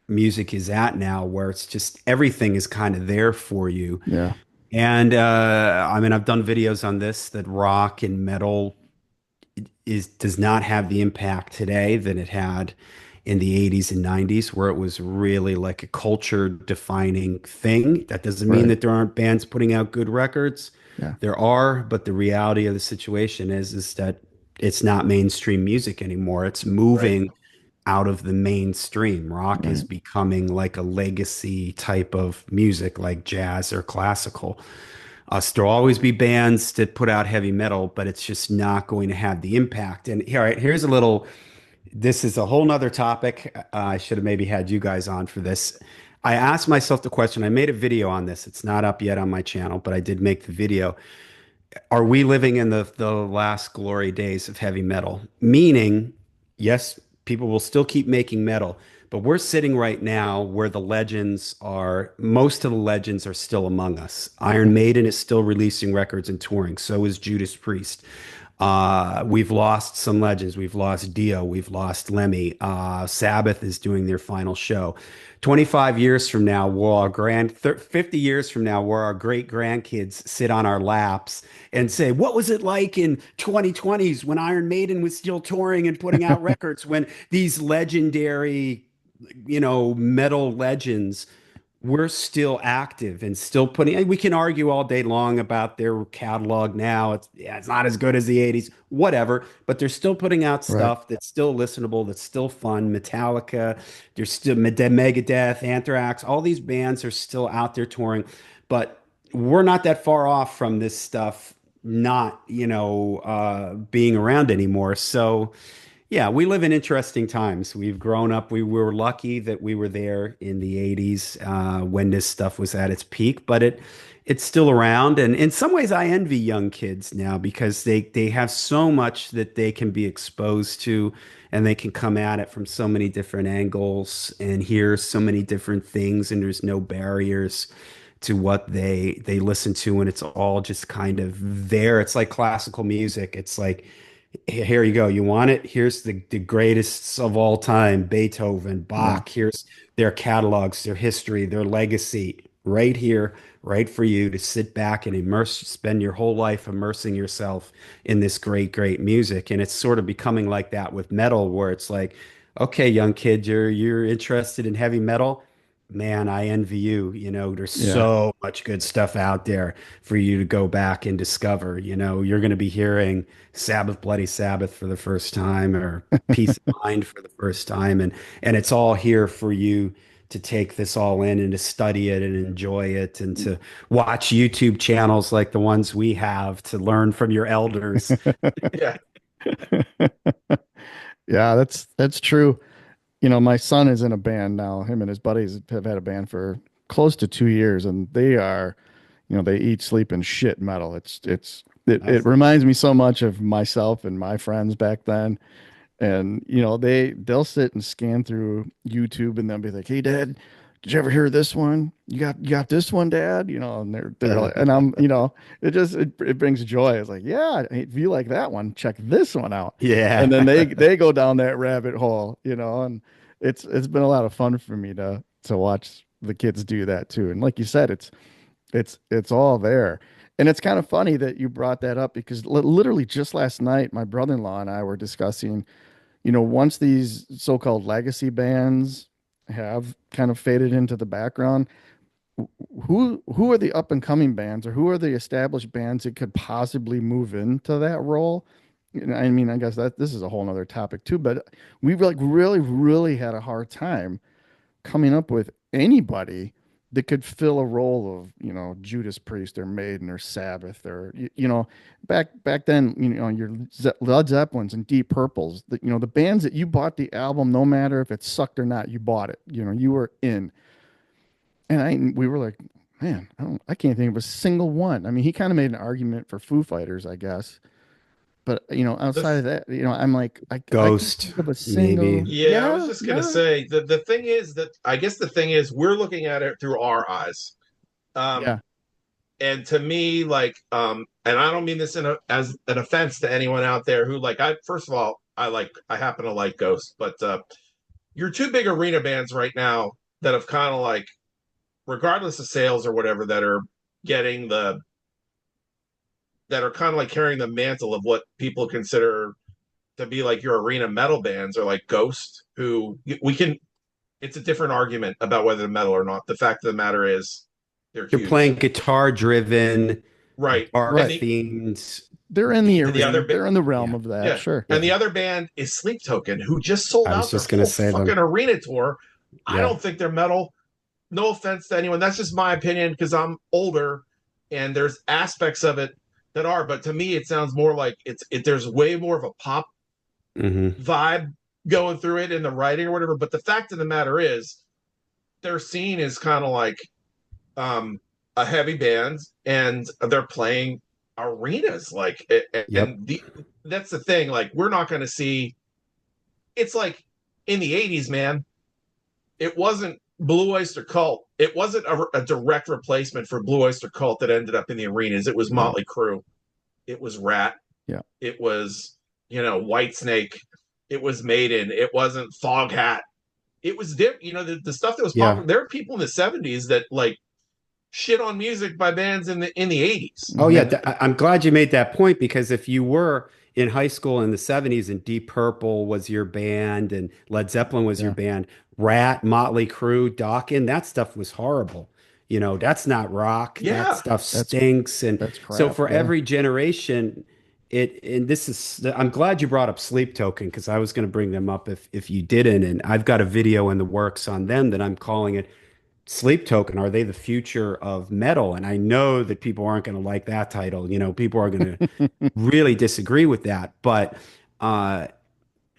music is at now, where it's just everything is kind of there for you. Yeah. And I mean, I've done videos on this that rock and metal does not have the impact today that it had in the 80s and 90s, where it was really like a culture defining thing. That doesn't mean Right. that there aren't bands putting out good records. Yeah. There are, but the reality of the situation is that it's not mainstream music anymore. It's right. moving out of the mainstream. Rock is Right. becoming like a legacy type of music, like jazz or classical. There'll always be bands that put out heavy metal, but it's just not going to have the impact. And here, all right, here's a little. This is a whole nother topic. I should have maybe had you guys on for this. I asked myself the question. I made a video on this. It's not up yet on my channel, but I did make the video. Are we living in the last glory days of heavy metal? Meaning, yes, people will still keep making metal, But we're sitting right now where the legends are, most of the legends are still among us. Iron Maiden is still releasing records and touring. So is Judas Priest. We've lost some legends. We've lost Dio. We've lost Lemmy. Sabbath is doing their final show. 25 years from now, 50 years from now, where our great grandkids sit on our laps and say, what was it like in 2020s when Iron Maiden was still touring and putting out records, when these legendary, metal legends we're still active and still putting, we can argue all day long about their catalog now. It's not as good as the 80s, whatever, but they're still putting out Right. stuff that's still listenable, that's still fun. Metallica, there's still Megadeth, Anthrax, all these bands are still out there touring, but we're not that far off from this stuff not, being around anymore. So, yeah, we live in interesting times. We've grown up. We were lucky that we were there in the 80s when this stuff was at its peak, but it's still around. And in some ways, I envy young kids now because they have so much that they can be exposed to, and they can come at it from so many different angles and hear so many different things, and there's no barriers to what they listen to, and it's all just kind of there. It's like classical music. It's like, here you go. You want it? Here's the greatest of all time, Beethoven, Yeah. Bach. Here's their catalogs, their history, their legacy, right here, right for you to sit back and spend your whole life immersing yourself in this great, great music. And it's sort of becoming like that with metal, where it's like, okay, young kid, you're interested in heavy metal. Man, I envy you. There's Yeah. so much good stuff out there for you to go back and discover. You're going to be hearing Sabbath, Bloody Sabbath for the first time, or Peace of Mind for the first time, and it's all here for you to take this all in and to study it and enjoy it and to watch YouTube channels like the ones we have to learn from your elders. Yeah. Yeah, that's true. My son is in a band now. Him and his buddies have had a band for close to 2 years, and they are, they eat, sleep, and shit metal. It Nice. reminds me so much of myself and my friends back then. And they'll sit and scan through YouTube, and they'll be like, "Hey, Dad, did you ever hear this one? You got this one, Dad?" And they're like, and I'm, it brings joy. It's like, yeah, if you like that one, check this one out. And then Yeah. they go down that rabbit hole, and it's been a lot of fun for me to watch the kids do that too. And like you said, it's all there. And it's kind of funny that you brought that up because literally just last night, my brother-in-law and I were discussing, once these so-called legacy bands have kind of faded into the background, who are the up and coming bands, or who are the established bands that could possibly move into that role? I mean, I guess that this is a whole nother topic too, but we've like really, really had a hard time coming up with anybody that could fill a role of, Judas Priest or Maiden or Sabbath or back then, your Led Zeppelins and Deep Purples, the bands that you bought the album, no matter if it sucked or not, you bought it. You were in. And we were like, man, I can't think of a single one. I mean, he kind of made an argument for Foo Fighters, I guess. But The outside of that, I'm like, I can't Ghost, think of a single. maybe. Yeah, I was Yeah, just gonna yeah, say the thing is that I guess the thing is we're looking at it through our eyes. Um, yeah, and to me, like, and I don't mean this as an offense to anyone out there who like I first of all, I happen to like Ghost, but your two big arena bands right now that have kind of like, regardless of sales or whatever, that are getting the that are kind of like carrying the mantle of what people consider to be like your arena metal bands are like Ghost, who we can it's a different argument about whether they're metal or not. The fact of the matter is they're You're huge. playing guitar driven, Right. dark And right. themes. They're in the the arena. other They're in the realm Yeah. of that. yeah. Sure. And the Yeah. other band is Sleep Token, who just sold I was out their just gonna whole say fucking them. arena tour. I Yeah. don't think they're metal. No offense to anyone. That's just my opinion because I'm older and there's aspects of it that are, but to me it sounds more like there's way more of a pop Hmm. vibe going through it in the writing or whatever. But the fact of the matter is, their scene is kind of like um, a heavy band, and they're playing arenas. Like, Yep. and that's the thing. Like, we're not going to see. It's like in the '80s, man. it wasn't Blue Oyster Cult. It wasn't a direct replacement for Blue Oyster Cult that ended up in the arenas. It was Right. Motley Crue. It was Rat. Yeah. It was, White Snake. It was Maiden. It wasn't Foghat. It was the stuff that was Yeah. popular. There are people in the '70s that like shit on music by bands in the '80s. Oh yeah, Hmm. I'm glad you made that point because if you were in high school in the 70s and Deep Purple was your band and Led Zeppelin was your Yeah. band, Rat, Motley Crue, Dokken, that stuff was horrible. That's not rock. That Yeah, stuff That's stinks. And that's so crap. for Yeah. every generation, and this is I'm glad you brought up Sleep Token because I was going to bring them up if you didn't. And I've got a video in the works on them that I'm calling it Sleep Token, are they the future of metal? And I know that people aren't going to like that title. People are going to really disagree with that. But uh,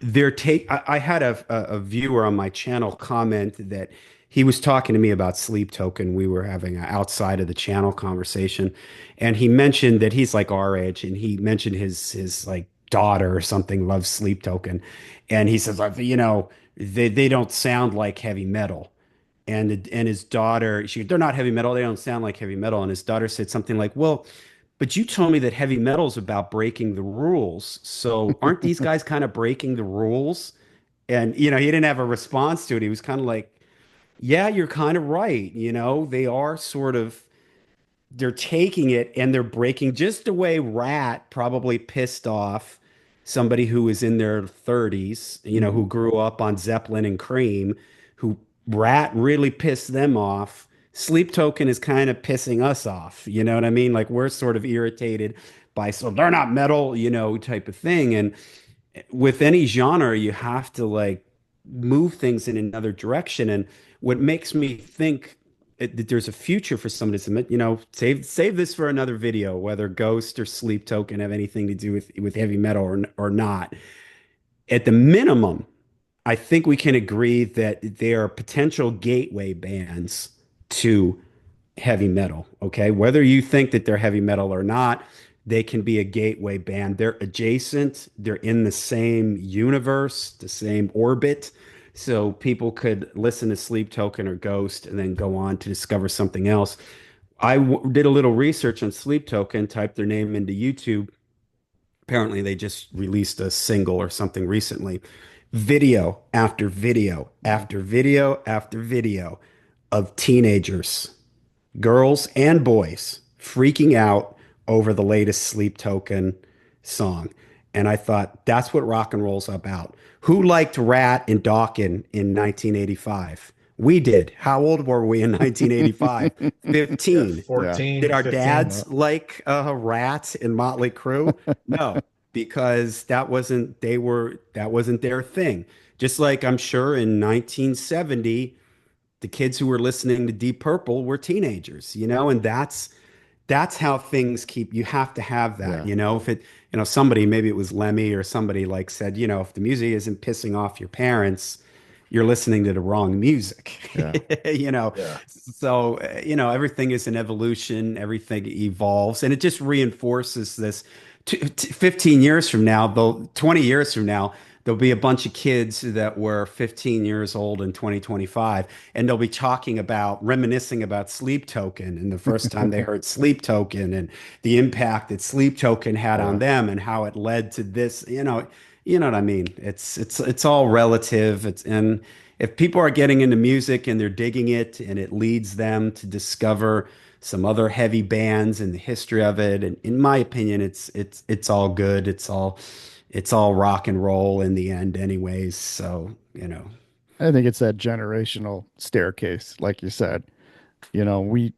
I had a viewer on my channel comment that he was talking to me about Sleep Token. We were having an outside of the channel conversation, and he mentioned that he's like our age, and he mentioned his like daughter or something loves Sleep Token, and he says, they don't sound like heavy metal. And his daughter, they're not heavy metal. They don't sound like heavy metal. And his daughter said something like, "Well, but you told me that heavy metal is about breaking the rules. So aren't these guys kind of breaking the rules?" And he didn't have a response to it. He was kind of like, "Yeah, you're kind of right. They are sort of they're taking it and they're breaking just the way Rat probably pissed off somebody who was in their 30s, Hmm. who grew up on Zeppelin and Cream, who Rat really pissed them off. Sleep Token is kind of pissing us off. You know what I mean? Like we're sort of irritated by, so they're not metal, type of thing. And with any genre, you have to like move things in another direction. And what makes me think that there's a future for some of this, save this for another video, whether Ghost or Sleep Token have anything to do with heavy metal or not. At the minimum, I think we can agree that they are potential gateway bands to heavy metal. Okay. Whether you think that they're heavy metal or not, they can be a gateway band. They're adjacent, they're in the same universe, the same orbit. So people could listen to Sleep Token or Ghost and then go on to discover something else. Did a little research on Sleep Token, typed their name into YouTube. Apparently, they just released a single or something recently. Video after video after video after video of teenagers, girls and boys, freaking out over the latest Sleep Token song. And I thought, that's what rock and roll's about. Who liked Rat and Dawkins in 1985? We did. How old were we in 1985? yeah, 15. Yeah. Did 14, our 15. Yeah. dads like Rat and Motley Crue? No, because that wasn't their thing. Just like I'm sure in 1970, the kids who were listening to Deep Purple were teenagers, and that's how things keep. You have to have that, Yeah. if it, somebody, maybe it was Lemmy or somebody like said, if the music isn't pissing off your parents, you're listening to the wrong Yeah. music, Yeah. so everything is an evolution, everything evolves, and it just reinforces this. 15 years from now, though, 20 years from now, there'll be a bunch of kids that were 15 years old in 2025, and they'll be talking about, reminiscing about Sleep Token and the first time they heard Sleep Token and the impact that Sleep Token had on Yeah. them and how it led to this. You know what I mean? It's all relative. And if people are getting into music and they're digging it and it leads them to discover some other heavy bands and the history of it, and in my opinion, it's all good. It's all rock and roll in the end, anyways. So, I think it's that generational staircase, like you said. We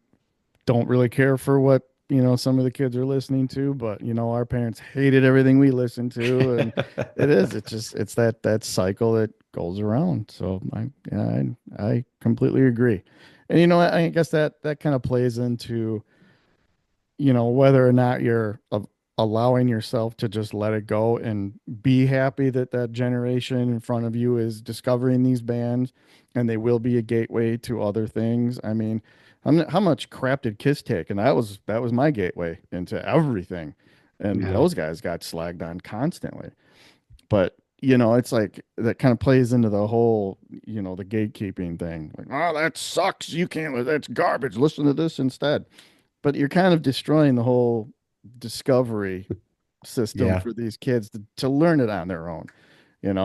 don't really care for what, some of the kids are listening to, but our parents hated everything we listened to, and it's that cycle that goes around. So yeah, I completely agree. And I guess that kind of plays into, whether or not you're allowing yourself to just let it go and be happy that that generation in front of you is discovering these bands and they will be a gateway to other things. I mean, how much crap did Kiss take? And that was my gateway into everything. And yeah, those guys got slagged on constantly. But, it's like that kind of plays into the whole, the gatekeeping thing. Like, oh, that sucks. You can't, that's garbage. Listen to this instead. But you're kind of destroying the whole discovery system Yeah. for these kids to learn it on their own, and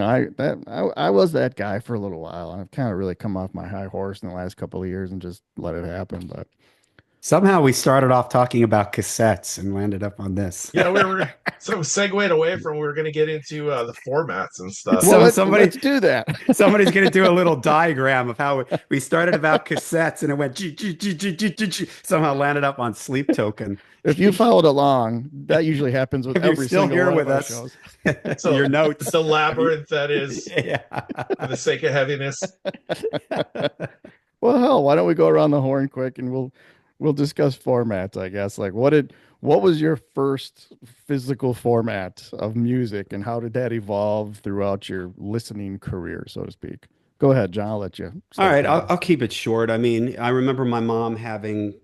I was that guy for a little while. I've kind of really come off my high horse in the last couple of years and just let it happen. But Somehow we started off talking about cassettes and landed up on this. Yeah, we were so segued away from we were going to get into the formats and stuff. well, So let's do that. somebody's going to do a little diagram of how we started about cassettes and it went somehow landed up on Sleep Token. If you followed along, that usually happens with If you're every still single here one of with our us, shows. your So notes. the labyrinth that is Yeah. for the sake of heaviness. Well, hell, why don't we go around the horn quick and we'll discuss formats, I guess. Like what was your first physical format of music and how did that evolve throughout your listening career, so to speak? Go ahead, John. I'll let you All start right, that off. I'll keep it short. I mean, I remember my mom having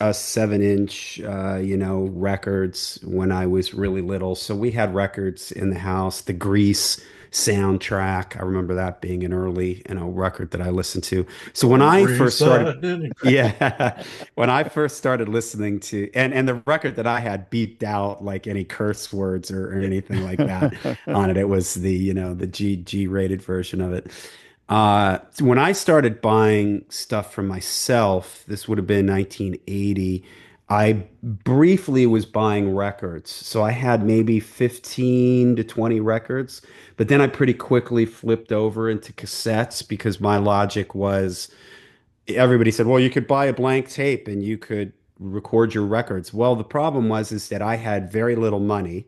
a 7 inch, records when I was really little. So we had records in the house. The Grease soundtrack, I remember that being an early, record that I listened to. So when I Every first started, Sunday. yeah, when I first started listening to, and the record that I had beeped out like any curse words or anything like that on it. It was the, the G rated version of it. When I started buying stuff for myself, this would have been 1980. I briefly was buying records. So I had maybe 15 to 20 records, but then I pretty quickly flipped over into cassettes because my logic was everybody said, well, you could buy a blank tape and you could record your records. Well, the problem was is that I had very little money.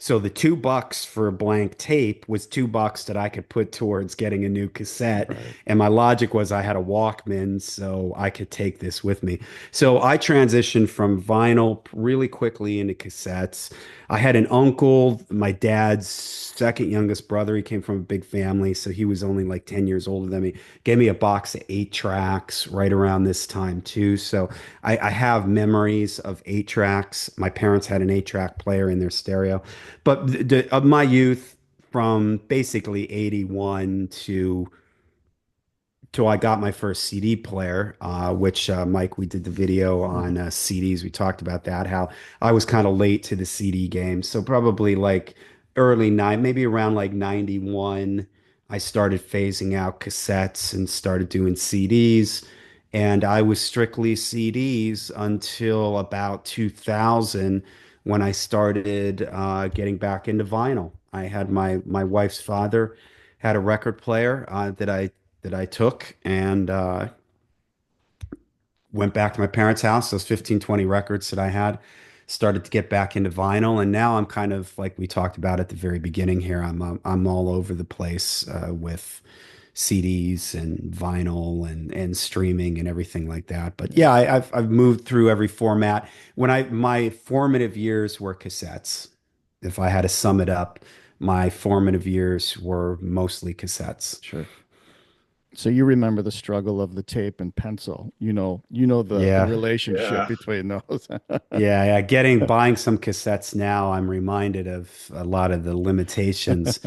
So the $2 for a blank tape was $2 that I could put towards getting a new cassette. Right. And my logic was I had a Walkman, so I could take this with me. So I transitioned from vinyl really quickly into cassettes. I had an uncle, my dad's second youngest brother. He came from a big family, so he was only like 10 years older than me. Gave me a box of 8 tracks right around this time too. So I have memories of 8 tracks. My parents had an 8 track player in their stereo. But of my youth, from basically 81 to till I got my first CD player, which Mike, we did the video Mhm. on CDs. We talked about that, how I was kind of late to the CD game. So probably like early nine, maybe around like 91, I started phasing out cassettes and started doing CDs. And I was strictly CDs until about 2000 when I started getting back into vinyl. I had my wife's father had a record player that I took and went back to my parents' house. Those 15, 20 records that I had started to get back into vinyl. And now I'm kind of like we talked about at the very beginning here. I'm all over the place with CDs and vinyl and streaming and everything like that. But Yeah, yeah, I've moved through every format. My formative years were cassettes. If I had to sum it up, my formative years were mostly cassettes. sure. So you remember the struggle of the tape and pencil. The Yeah. relationship Yeah. between those. Yeah, yeah. Buying some cassettes now, I'm reminded of a lot of the limitations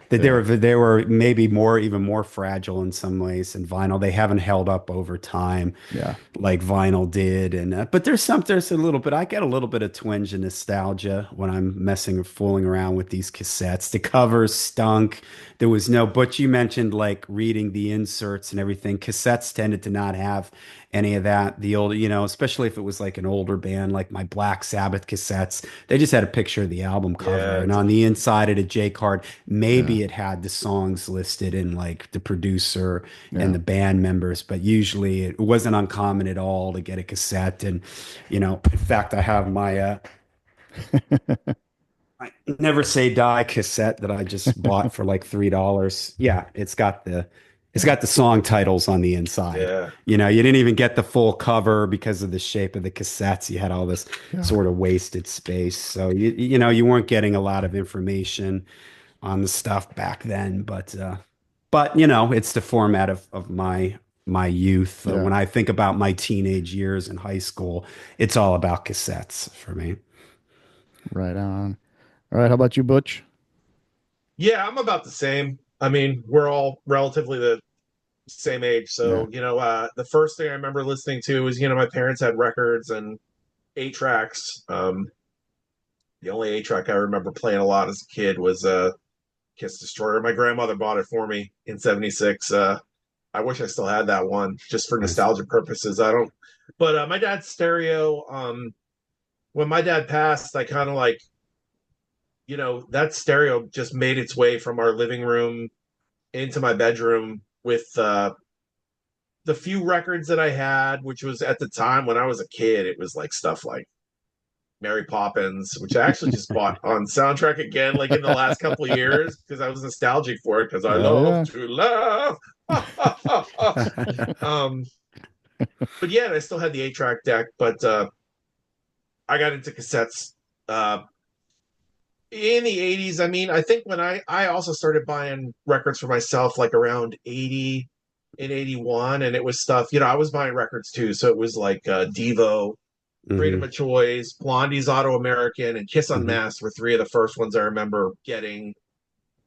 that Yeah, they were maybe even more fragile in some ways than vinyl. They haven't held up over time yeah, like vinyl did, and but there's a little bit. I get a little bit of twinge of nostalgia when I'm messing or fooling around with these cassettes. The covers stunk. There was no, but you mentioned like reading the inserts and everything. Cassettes tended to not have any of that. The older, especially if it was like an older band, like my Black Sabbath cassettes, they just had a picture of the album cover, Yeah. and on the inside of the J card, yeah, maybe it had the songs listed and like the producer and yeah. the band members, but usually it wasn't uncommon at all to get a cassette. And, in fact, I have my Never Say Die cassette that I just bought for like $3. Yeah, it's got the song titles on the inside. Yeah. You didn't even get the full cover because of the shape of the cassettes. You had all this Yeah, sort of wasted space. So you weren't getting a lot of information on the stuff back then, but it's the format of my youth. yeah. When I think about my teenage years in high school, it's all about cassettes for me. Right on. All right. How about you, Butch? Yeah, I'm about the same. I mean, we're all relatively the same age. Yeah. So, the first thing I remember listening to was, my parents had records and 8 tracks. The only 8 track I remember playing a lot as a kid was Kiss Destroyer. My grandmother bought it for me in '76. I wish I still had that one just for Nice. nostalgia purposes. I don't, but my dad's stereo, when my dad passed, I kind of like, that stereo just made its way from our living room into my bedroom with the few records that I had, which was at the time when I was a kid, it was like stuff like Mary Poppins, which I actually just bought on soundtrack again, like in the last couple of years, because I was nostalgic for it because I Oh love yeah. to laugh. um, but yeah, I still had the 8 track deck, but I got into cassettes uh, in the 80s. I mean, I think when I also started buying records for myself, like around 80 in 81, and it was stuff, I was buying records too. So it was like Devo, Freedom Hmm. of Choice, Blondie's Auto American, and Kiss Hmm. Unmasked were three of the first ones I remember getting.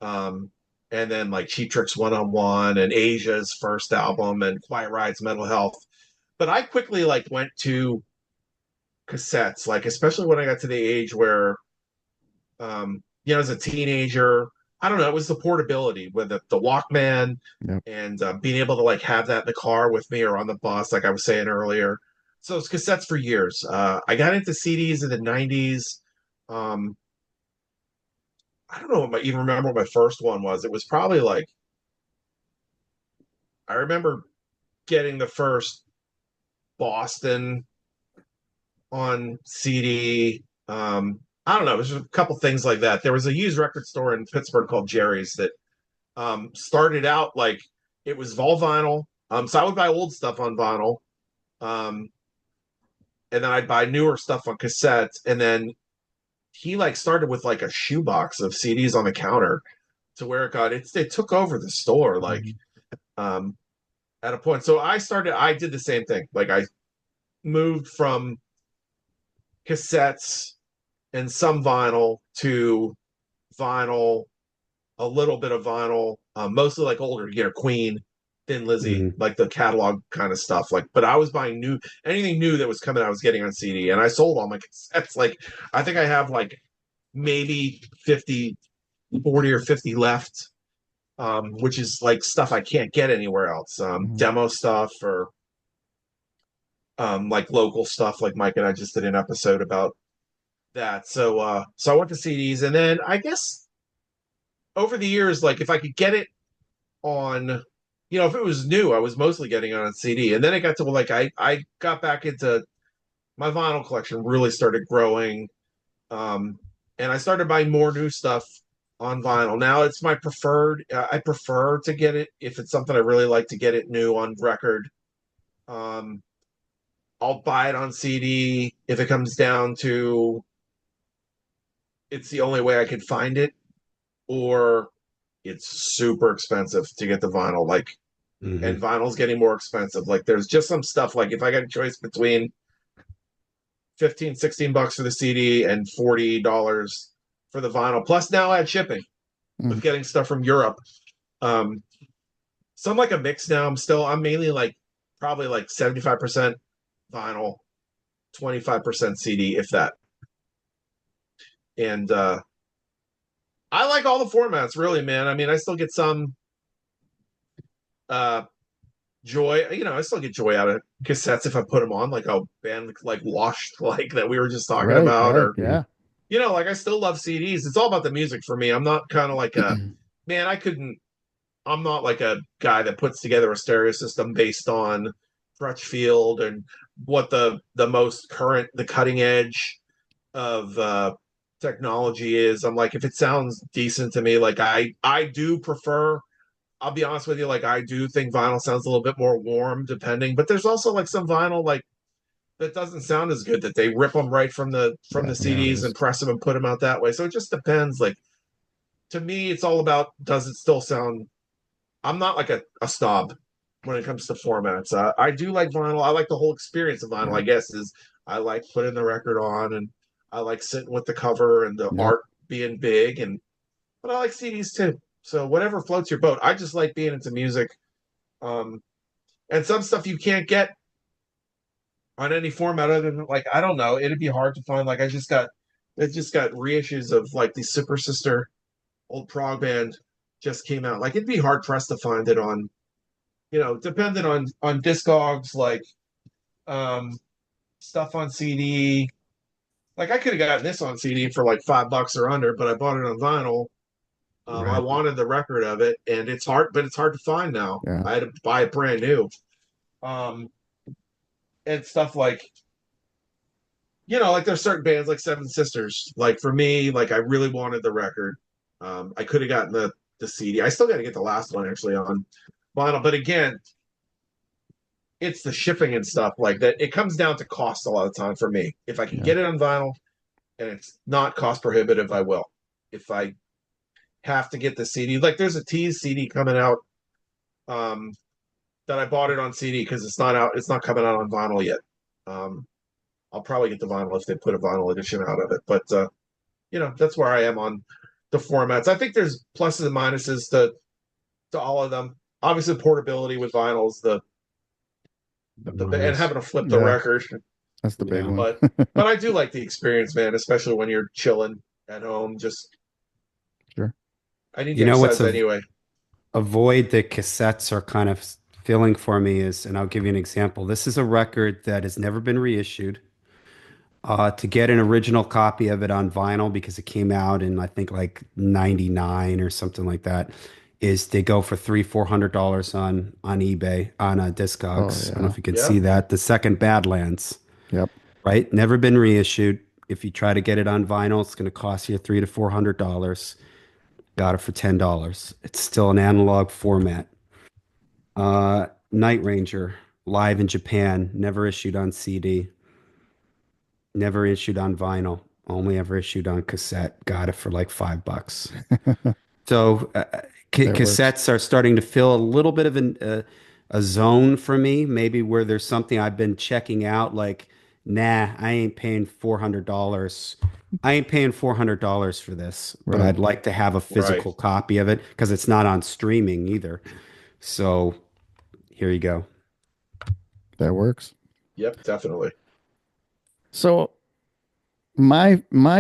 Um, and then like Cheap Trick's One on One and Asia's first album and Quiet Riot's Mental Health. But I quickly like went to cassettes, like especially when I got to the age where, as a teenager, I don't know, it was the portability with the Walkman Yep. and being able to like have that in the car with me or on the bus, like I was saying earlier. So it's cassettes for years. I got into CDs in the '90s. Um, I don't know even remember what my first one was. It was probably like I remember getting the first Boston on CD. I don't know. It was just a couple things like that. There was a used record store in Pittsburgh called Jerry's that started out like it was all vinyl. So I would buy old stuff on vinyl, um, and then I'd buy newer stuff on cassette. And then he like started with like a shoebox of CDs on the counter to where it took over the store like Mhm. um, at a point. So I did the same thing. Like I moved from cassettes and some vinyl to vinyl, a little bit of vinyl, mostly like older, Queen, Thin Lizzy, Hmm. like the catalog kind of stuff. Like, but I was buying anything new that was coming, I was getting on CD, and I sold all my cassettes. Like, I think I have like maybe 50, 40 or 50 left, which is like stuff I can't get anywhere else. Mhm. Demo stuff or like local stuff. Like Mike and I just did an episode about that. So I went to CDs, and then I guess over the years, like if I could get it on, if it was new, I was mostly getting it on CD. And then it got to like I got back into my vinyl collection, really started growing. Um, and I started buying more new stuff on vinyl. Now it's my preferred. I prefer to get it if it's something I really like to get it new on record. Um, I'll buy it on CD if it comes down to it's the only way I can find it, or it's super expensive to get the vinyl. Like, and Hmm. vinyl's getting more expensive. Like, there's just some stuff. Like, if I got a choice between 15, $16 for the CD and $40 for the vinyl, plus now I had shipping with Mhm. getting stuff from Europe. Um, so I'm like a mix now. I'm mainly like probably like 75% vinyl, 25% CD, if that. And I like all the formats, really, man. I mean, I still get some uh joy. I still get joy out of cassettes if I put them on, like a band like Washed, like that we were just talking Right. about, Right. or Yeah. like I still love CDs. It's all about the music for me. I'm not kind of like a man. I couldn't. I'm not like a guy that puts together a stereo system based on Crutchfield and what the most current, the cutting edge of technology is. I'm like, if it sounds decent to me, like I do prefer. I'll be honest with you, like I do think vinyl sounds a little bit more warm, depending. But there's also like some vinyl like that doesn't sound as good that they rip them right from Yeah. the Yeah. CDs and Just press them and put them out that way. So it just depends. Like to me, it's all about does it still sound. I'm not like a snob when it comes to formats. I do like vinyl. I like the whole experience of vinyl. yeah. I guess is I like putting the record on and I like sitting with the cover and the Yep. art being big and but I like CDs too. So whatever floats your boat. I just like being into music. Um, and some stuff you can't get on any format other than like I don't know. It'd be hard to find. Like it just got reissues of like the Super Sister old prog band just came out. Like it'd be hard pressed to find it on, depending on Discogs, like um stuff on CD. Like I could have gotten this on CD for like $5 or under, but I bought it on vinyl. I Right. wanted the record of it, and it's hard to find now. Yeah. I had to buy it brand new. Um, and stuff like, like there's certain bands like Seven Sisters. Like for me, like I really wanted the record. I could have gotten the CD. I still got to get the last one actually on vinyl, but again, it's the shipping and stuff like that. It comes down to cost a lot of time for me. If I can Yeah. get it on vinyl and it's not cost prohibitive, I will. If I have to get the CD, like there's a Tease CD coming out, um, that I bought it on CD because it's not out. It's not coming out on vinyl yet. Um, I'll probably get the vinyl if they put a vinyl edition out of it. But that's where I am on the formats. I think there's pluses and minuses to all of them. Obviously, portability with vinyls, The and minus. having to flip the Yeah, record. that's the big Yeah. one. But I do like the experience, man, especially when you're chilling at home. Just Sure. I need You the know what's exercise anyway. a void that cassettes are kind of filling for me is, and I'll give you an example. This is a record that has never been reissued. To get an original copy of it on vinyl because it came out in I think like 99 or something like that, is they go for $300-400 on eBay on Oh Discogs. I don't know yeah. if you can Yeah, see that. The second Badlands, Yep. right? Never been reissued. If you try to get it on vinyl, it's going to cost you $300 to $400. Got it for $10. It's still an analog format. Night Ranger, live in Japan, never issued on CD, never issued on vinyl, only ever issued on cassette. Got it for like $5. So That works. cassettes are starting to fill a little bit of a zone for me, maybe where there's something I've been checking out, like, nah, I ain't paying $400. I ain't paying $400 for this, but Right. I'd like to have a right. physical copy of it because it's not on streaming either. So here you go. That works. Yep, definitely. So my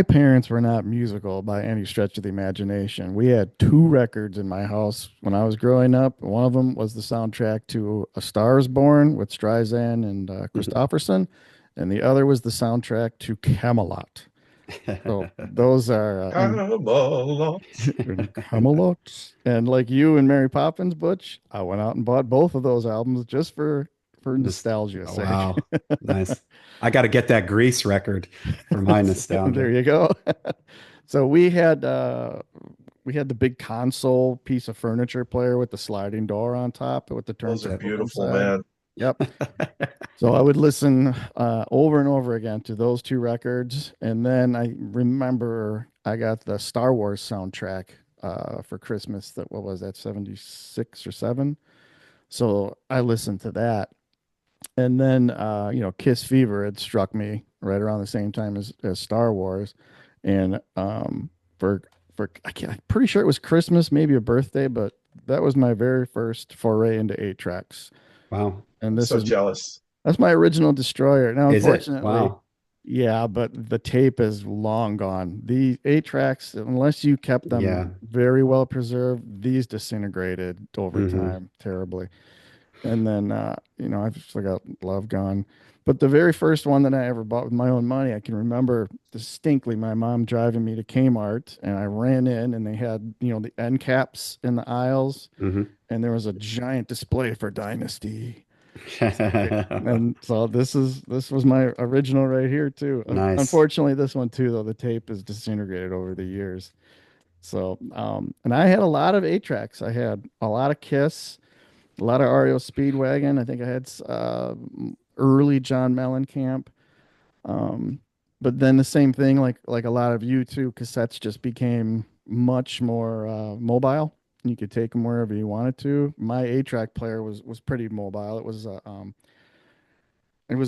parents were not musical by any stretch of the imagination. We had two records in my house when I was growing up. One of them was the soundtrack to A Star Is Born with Streisand and Christopherson, and the other was the soundtrack to Camelot. So those are and Camelot. Camelot, and like you and Mary Poppins, Butch, I went out and bought both of those albums just for This, nostalgia's oh, sake. wow. Nice. I got to get that Grease record for my There nostalgia. you go. So we had the big console piece of furniture player with the sliding door on top with the Those are turntable beautiful, inside. man. Yep. So I would listen over and over again to those two records, and then I remember I got the Star Wars soundtrack for Christmas. That what was that 76 or 7? So I listened to that, and then Kiss Fever had struck me right around the same time as Star Wars, and for I'm pretty sure it was Christmas, maybe a birthday, but that was my very first foray into 8 tracks, Wow. and I'm this so is jealous. that's my original Destroyer. Now, Is it? unfortunately, Wow. yeah, but the tape is long gone. The 8 tracks, unless you kept Yeah. them very well preserved, these disintegrated over Hmm. time terribly. And then, I've still got Love Gone. But the very first one that I ever bought with my own money, I can remember distinctly my mom driving me to Kmart, and I ran in, and they had, the end caps in the aisles, Hmm. and there was a giant display for Dynasty. And so this was my original right here too. Nice. Unfortunately, this one too, though, the tape is disintegrated over the years. So, and I had a lot of 8 tracks. I had a lot of Kiss, a lot of REO Speedwagon. I think I had early John Mellencamp. Um, but then the same thing, like a lot of you too, cassettes just became much more mobile. You could take them wherever you wanted to. My 8 track player was pretty mobile. It was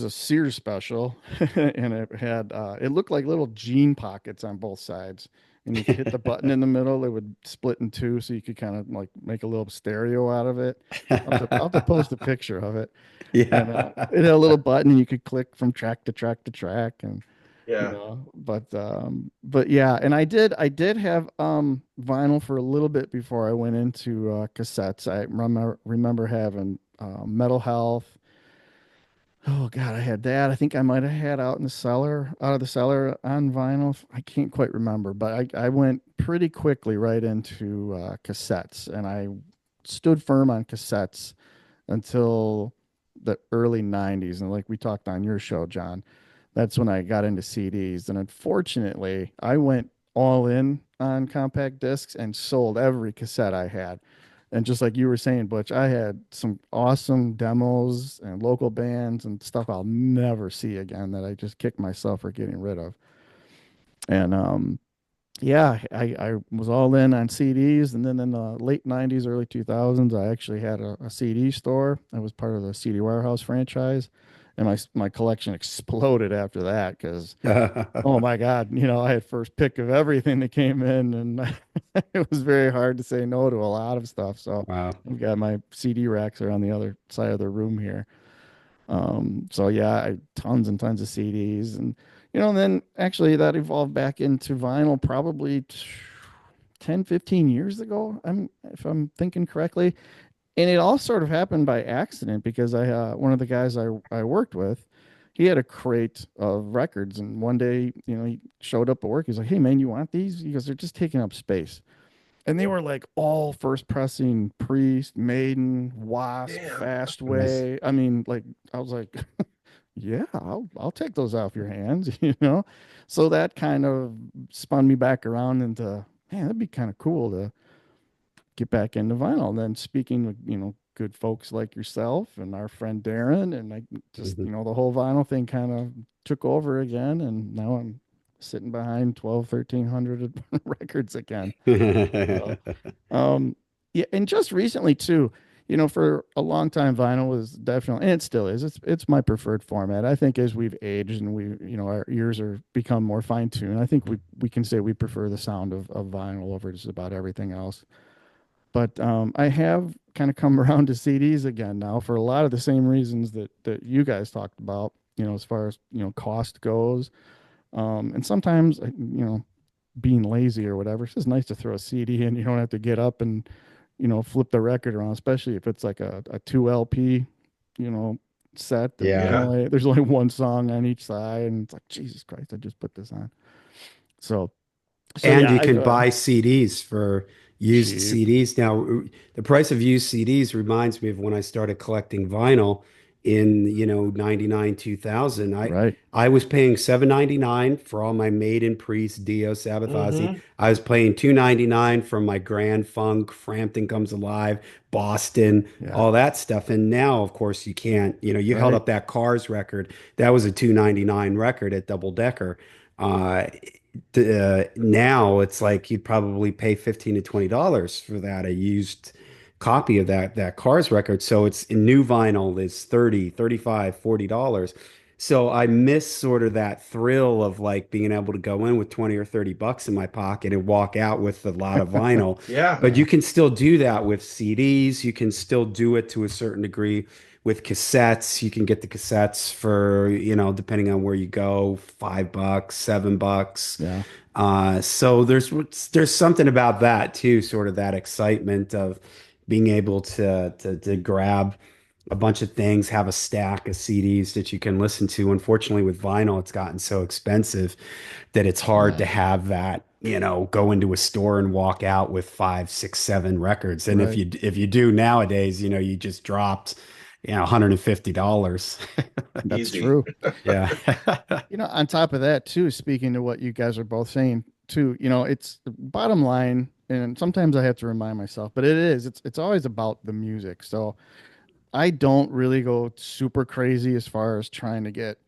a Sears special, and it looked like little jean pockets on both sides. and you could hit the button in the middle, it would split in two, so you could kind of like make a little stereo out of it. I'll have to post a picture of it, and Yeah. it had a little button, and you could click from track to track to track, and Yeah. but yeah, and I did have vinyl for a little bit before I went into cassettes. I remember having Metal Health. Oh God, I had that. I think I might have had out of the cellar on vinyl. I can't quite remember, but I went pretty quickly right into cassettes, and I stood firm on cassettes until the early 90s. And like we talked on your show, John, that's when I got into CDs. And unfortunately, I went all in on compact discs and sold every cassette I had. And just like you were saying, Butch, I had some awesome demos and local bands and stuff I'll never see again that I just kicked myself for getting rid of. And yeah, I was all in on CDs. And then in the late 90s, early 2000s, I actually had a CD store. I was part of the CD Warehouse franchise. And my collection exploded after that because, oh my God, I had first pick of everything that came in. And it was very hard to say no to a lot of stuff. So Wow. I've got my CD racks are on the other side of the room here. So yeah, tons and tons of CDs, and then actually that evolved back into vinyl probably 10, 15 years ago. If I'm thinking correctly, and it all sort of happened by accident because one of the guys I worked with, he had a crate of records, and one day, he showed up at work. He's like, "Hey man, you want these?" Because they're just taking up space. And they were like all first pressing Priest, Maiden, Wasp, Damn. Nice. Fastway. I mean, like I was like, yeah, I'll take those off your hands. So that kind of spun me back around into, man, that'd be kind of cool to get back into vinyl. And then speaking with, good folks like yourself and our friend Darren, and I just, Mhm. the whole vinyl thing kind of took over again. And now I'm sitting behind 12, 1,300 records again. So, um, yeah, and just recently too, for a long time, vinyl was definitely, and it still is. It's my preferred format. I think as we've aged and our ears are become more fine tuned, I think we can say we prefer the sound of vinyl over just about everything else. But I have kind of come around to CDs again now for a lot of the same reasons that you guys talked about. As far as cost goes, and sometimes being lazy or whatever. It's just nice to throw a CD in. You don't have to get up and, flip the record around, especially if it's like a two LP, you know, set and Yeah. Yeah. there's only one song on each side. And it's like, Jesus Christ, I just put this on. So, so And yeah, you I've, can buy CDs for used cheap. CDs. Now, the price of used CDs reminds me of when I started collecting vinyl in, 99, 2000. Right. I was paying 7.99 for all my Maiden, Priest, Dio, Sabbath, Ozzy. Mm-hmm. I was paying 2.99 for my Grand Funk, Frampton Comes Alive, Boston, Yeah. all that stuff. And now, of course, you can't, you held Right. up that Cars record. That was a 2.99 record at Double Decker. Uh, Now it's like you'd probably pay 15 to $20 for that, a used copy of that Cars record. So it's new vinyl is 30, 35, $40. So I miss sort of that thrill of like being able to go in with 20 or 30 bucks in my pocket and walk out with a lot of vinyl. Yeah. But Yeah. you can still do that with CDs. You can still do it to a certain degree with cassettes. You can get the cassettes for, depending on where you go, $5, $7. Yeah. So there's something about that too, sort of that excitement of being able to grab a bunch of things, have a stack of CDs that you can listen to. Unfortunately, with vinyl, it's gotten so expensive that it's hard to Yeah. have that, go into a store and walk out with five, six, seven records. And if Right. you do nowadays, you just dropped, $150. That's Easy. true. Yeah. On top of that, too, speaking to what you guys are both saying, too, it's bottom line, and sometimes I have to remind myself, but it's always about the music. So I don't really go super crazy as far as trying to get,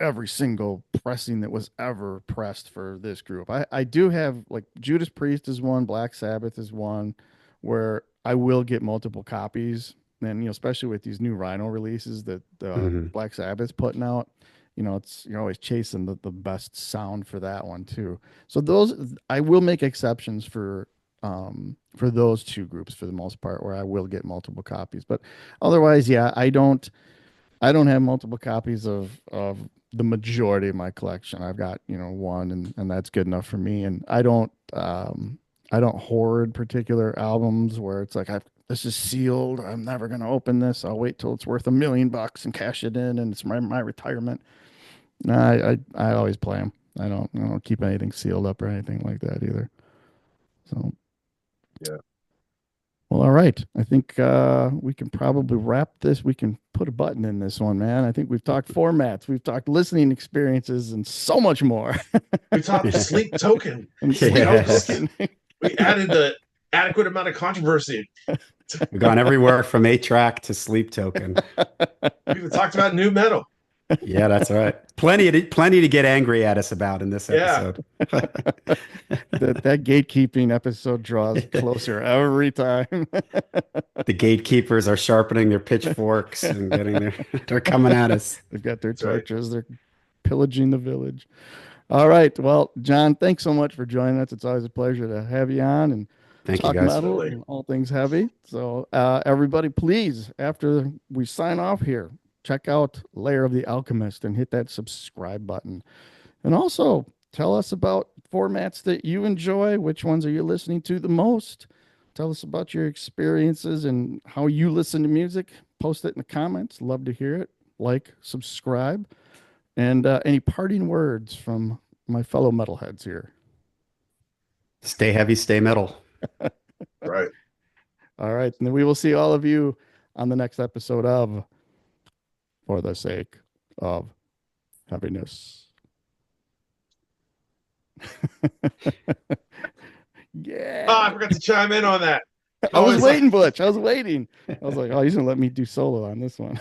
every single pressing that was ever pressed for this group. I do have like Judas Priest is one, Black Sabbath is one, where I will get multiple copies. And, especially with these new Rhino releases that Mhm. Black Sabbath's putting out, it's you're always chasing the best sound for that one too. So those I will make exceptions for those two groups for the most part where I will get multiple copies. But otherwise, yeah, I don't have multiple copies of the majority of my collection. I've got, one and that's good enough for me. And I don't hoard particular albums where it's like this is sealed. I'm never going to open this. I'll wait till it's worth $1 million and cash it in and it's my retirement. No, I always play them. I don't keep anything sealed up or anything like that either. So, Yeah. well, all right. I think we can probably wrap this. We can put a button in this one, man. I think we've talked formats, we've talked listening experiences, and so much more. We talked sleep token. And Sleep Yes. token. We added the adequate amount of controversy. We've gone everywhere from 8-track to Sleep Token. We even talked about new metal. Yeah, that's right. Plenty to get angry at us about in this Yeah. episode. that gatekeeping episode draws closer every time. The gatekeepers are sharpening their pitchforks and they're coming at us. They've got their That's right. torches. They're pillaging the village. All right. Well, John, thanks so much for joining us. It's always a pleasure to have you on and Thank you, talk guys. metal Absolutely. and all things heavy. So, everybody, please, after we sign off here, check out Lair of the Alchemist and hit that subscribe button. And also tell us about formats that you enjoy. Which ones are you listening to the most? Tell us about your experiences and how you listen to music. Post it in the comments. Love to hear it. Like, subscribe. And any parting words from my fellow metalheads here? Stay heavy, stay metal. Right. All right. And then we will see all of you on the next episode of For the Sake of Heaviness. Yeah. Oh, I forgot to chime in on that. I was Always waiting, Butch. I was waiting. I was like, oh, he's going to let me do solo on this one.